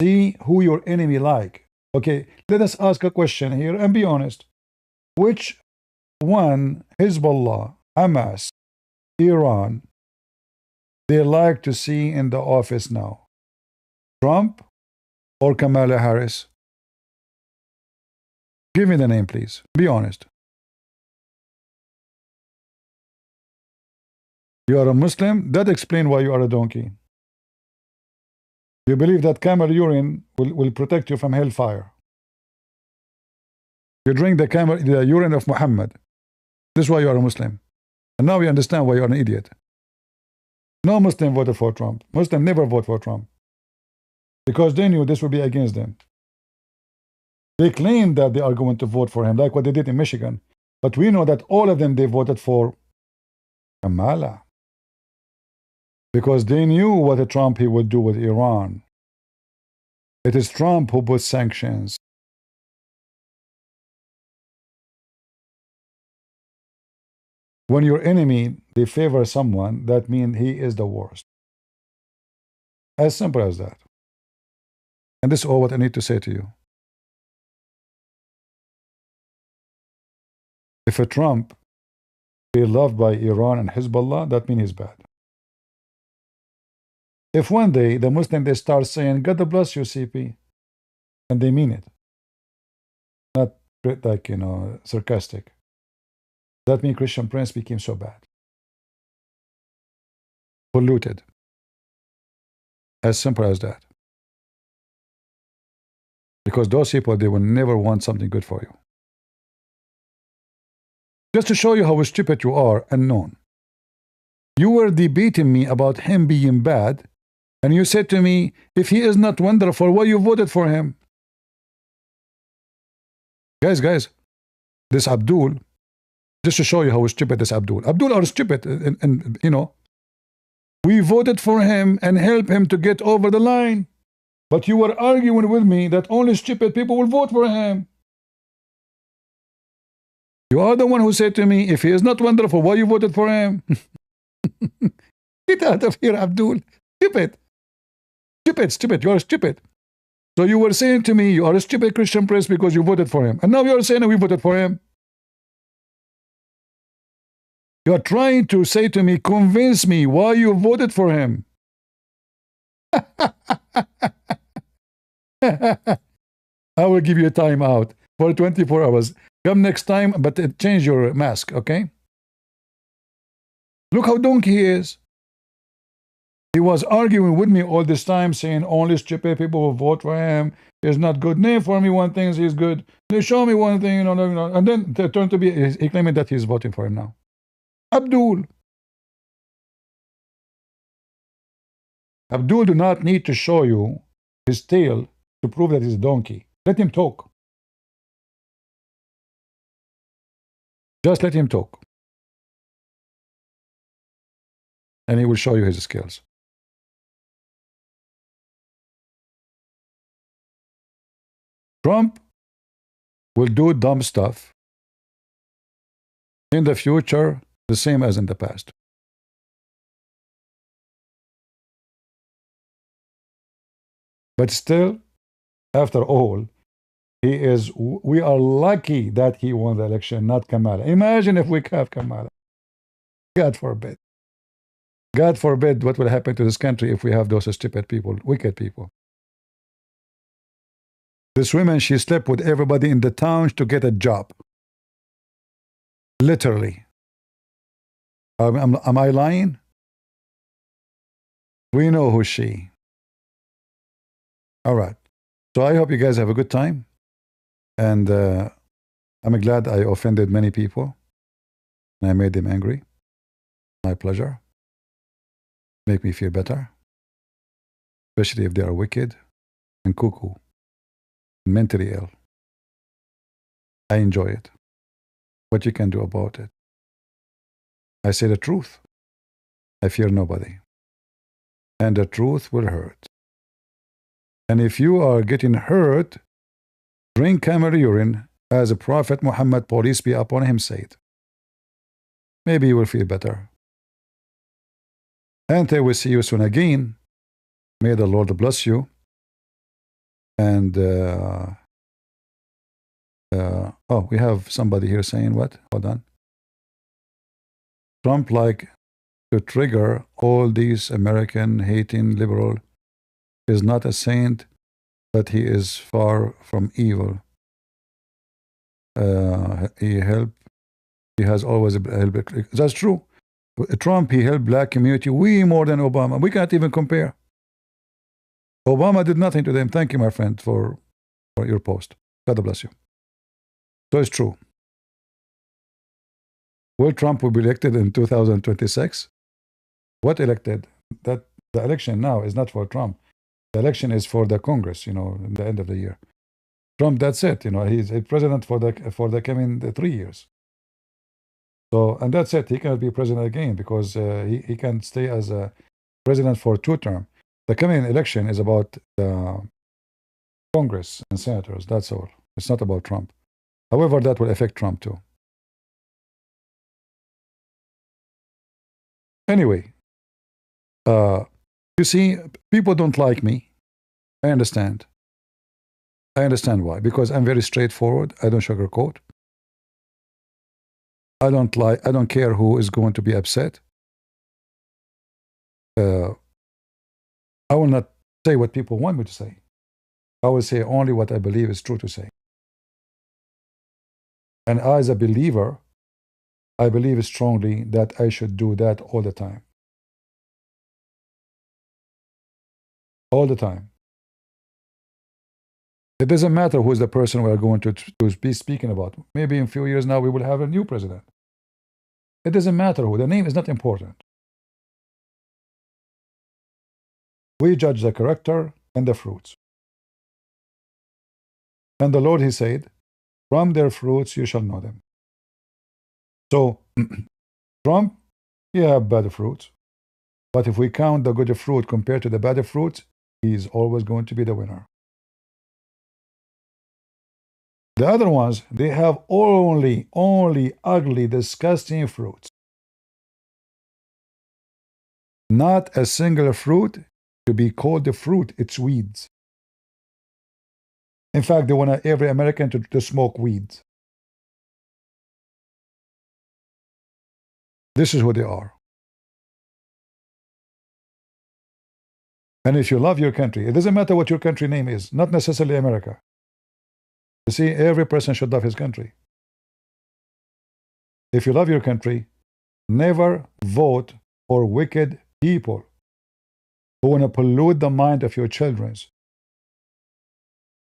See who your enemy like. Okay, let us ask a question here and be honest. Which one, Hezbollah, Hamas, Iran, they like to see in the office now? Trump or Kamala Harris? Give me the name, please. Be honest. You are a Muslim? That explains why you are a donkey. You believe that camel urine will protect you from hellfire. You drink the urine of Muhammad. This is why you are a Muslim. And now we understand why you are an idiot. No Muslim voted for Trump. Muslim never vote for Trump. Because they knew this would be against them. They claim that they are going to vote for him, like what they did in Michigan. But we know that all of them, they voted for Kamala. Because they knew what Trump he would do with Iran. It is Trump who put sanctions. When your enemy, they favor someone, that means he is the worst. As simple as that. And this is all what I need to say to you. If a Trump is loved by Iran and Hezbollah, that means he's bad. If one day the Muslim they start saying, God bless you, CP, and they mean it, not like, sarcastic, that means Christian Prince became so bad. Polluted. As simple as that. Because those people, they will never want something good for you. Just to show you how stupid you are, unknown. You were debating me about him being bad, and you said to me, if he is not wonderful, why you voted for him? Guys, this Abdul, just to show you how stupid this Abdul are stupid, and we voted for him and helped him to get over the line. But you were arguing with me that only stupid people will vote for him. You are the one who said to me, if he is not wonderful, why you voted for him? Get out of here, Abdul. Stupid. Stupid. You are stupid. So you were saying to me, you are a stupid Christian Prince because you voted for him. And now you are saying we voted for him. You are trying to say to me, convince me why you voted for him. I will give you a time out for 24 hours. Come next time, but change your mask, okay? Look how donkey he is. He was arguing with me all this time, saying only stupid people will vote for him. He's not good. Name for me one thing he's good. They show me one thing, and then they turn to be, he claiming that he's voting for him now. Abdul do not need to show you his tail to prove that he's a donkey. Let him talk. Just let him talk. And he will show you his skills. Trump will do dumb stuff in the future, the same as in the past. But still, after all, we are lucky that he won the election, not Kamala. Imagine if we have Kamala. God forbid. God forbid what will happen to this country if we have those stupid people, wicked people. This woman, she slept with everybody in the town to get a job. Literally. Am I lying? We know who's she. All right. So I hope you guys have a good time. And I'm glad I offended many people. And I made them angry. My pleasure. Make me feel better. Especially if they are wicked and cuckoo, and mentally ill. I enjoy it. What you can do about it? I say the truth. I fear nobody. And the truth will hurt. And if you are getting hurt, drink camel urine, as the Prophet Muhammad, peace be upon him, said. Maybe you will feel better. And I will see you soon again. May the Lord bless you. And oh, we have somebody here saying what? Hold on. Trump like to trigger all these American hating liberal is not a saint, but he is far from evil. He has always helped. That's true. Trump, he helped black community way more than Obama. We can't even compare. Obama did nothing to them. Thank you, my friend, for your post. God bless you. So it's true. Will Trump will be elected in 2026? What elected? That the election now is not for Trump. The election is for the Congress, in the end of the year. Trump, that's it. He's a president for the coming 3 years. So, and that's it. He cannot be president again because he can stay as a president for 2 terms. The coming election is about the Congress and senators. That's all. It's not about Trump. However, that will affect Trump too. Anyway, you see, people don't like me. I understand. I understand why. Because I'm very straightforward. I don't sugarcoat. I don't lie. I don't care who is going to be upset. I will not say what people want me to say. I will say only what I believe is true to say. And as a believer, I believe strongly that I should do that all the time. All the time. It doesn't matter who is the person we are going to be speaking about. Maybe in a few years now we will have a new president. It doesn't matter who. The name is not important. We judge the character and the fruits. And the Lord, he said, from their fruits you shall know them. So, Trump, he have bad fruits. But if we count the good fruit compared to the bad fruits, he is always going to be the winner. The other ones, they have only ugly, disgusting fruits. Not a single fruit to be called a fruit, it's weeds. In fact, they want every American to smoke weeds. This is who they are. And if you love your country, it doesn't matter what your country name is, not necessarily America. You see, every person should love his country. If you love your country, never vote for wicked people who want to pollute the mind of your children,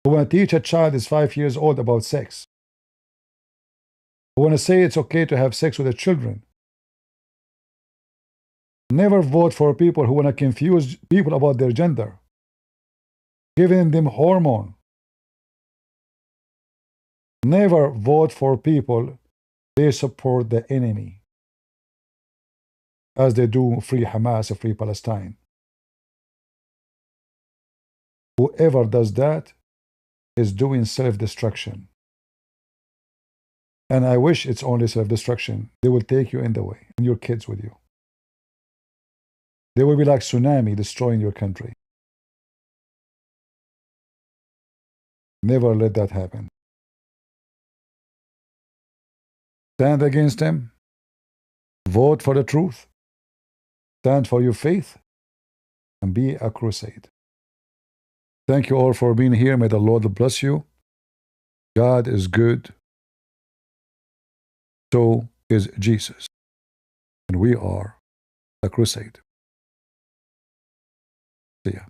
who want to teach a child is 5 years old about sex, who want to say it's okay to have sex with the children. Never vote for people who want to confuse people about their gender, giving them hormone. Never vote for people they support the enemy, as they do free Hamas, free Palestine. Whoever does that is doing self-destruction. And I wish it's only self-destruction. They will take you in the way, and your kids with you. They will be like tsunami destroying your country. Never let that happen. Stand against them. Vote for the truth. Stand for your faith. And be a crusade. Thank you all for being here. May the Lord bless you. God is good. So is Jesus. and we are the crusade. See ya.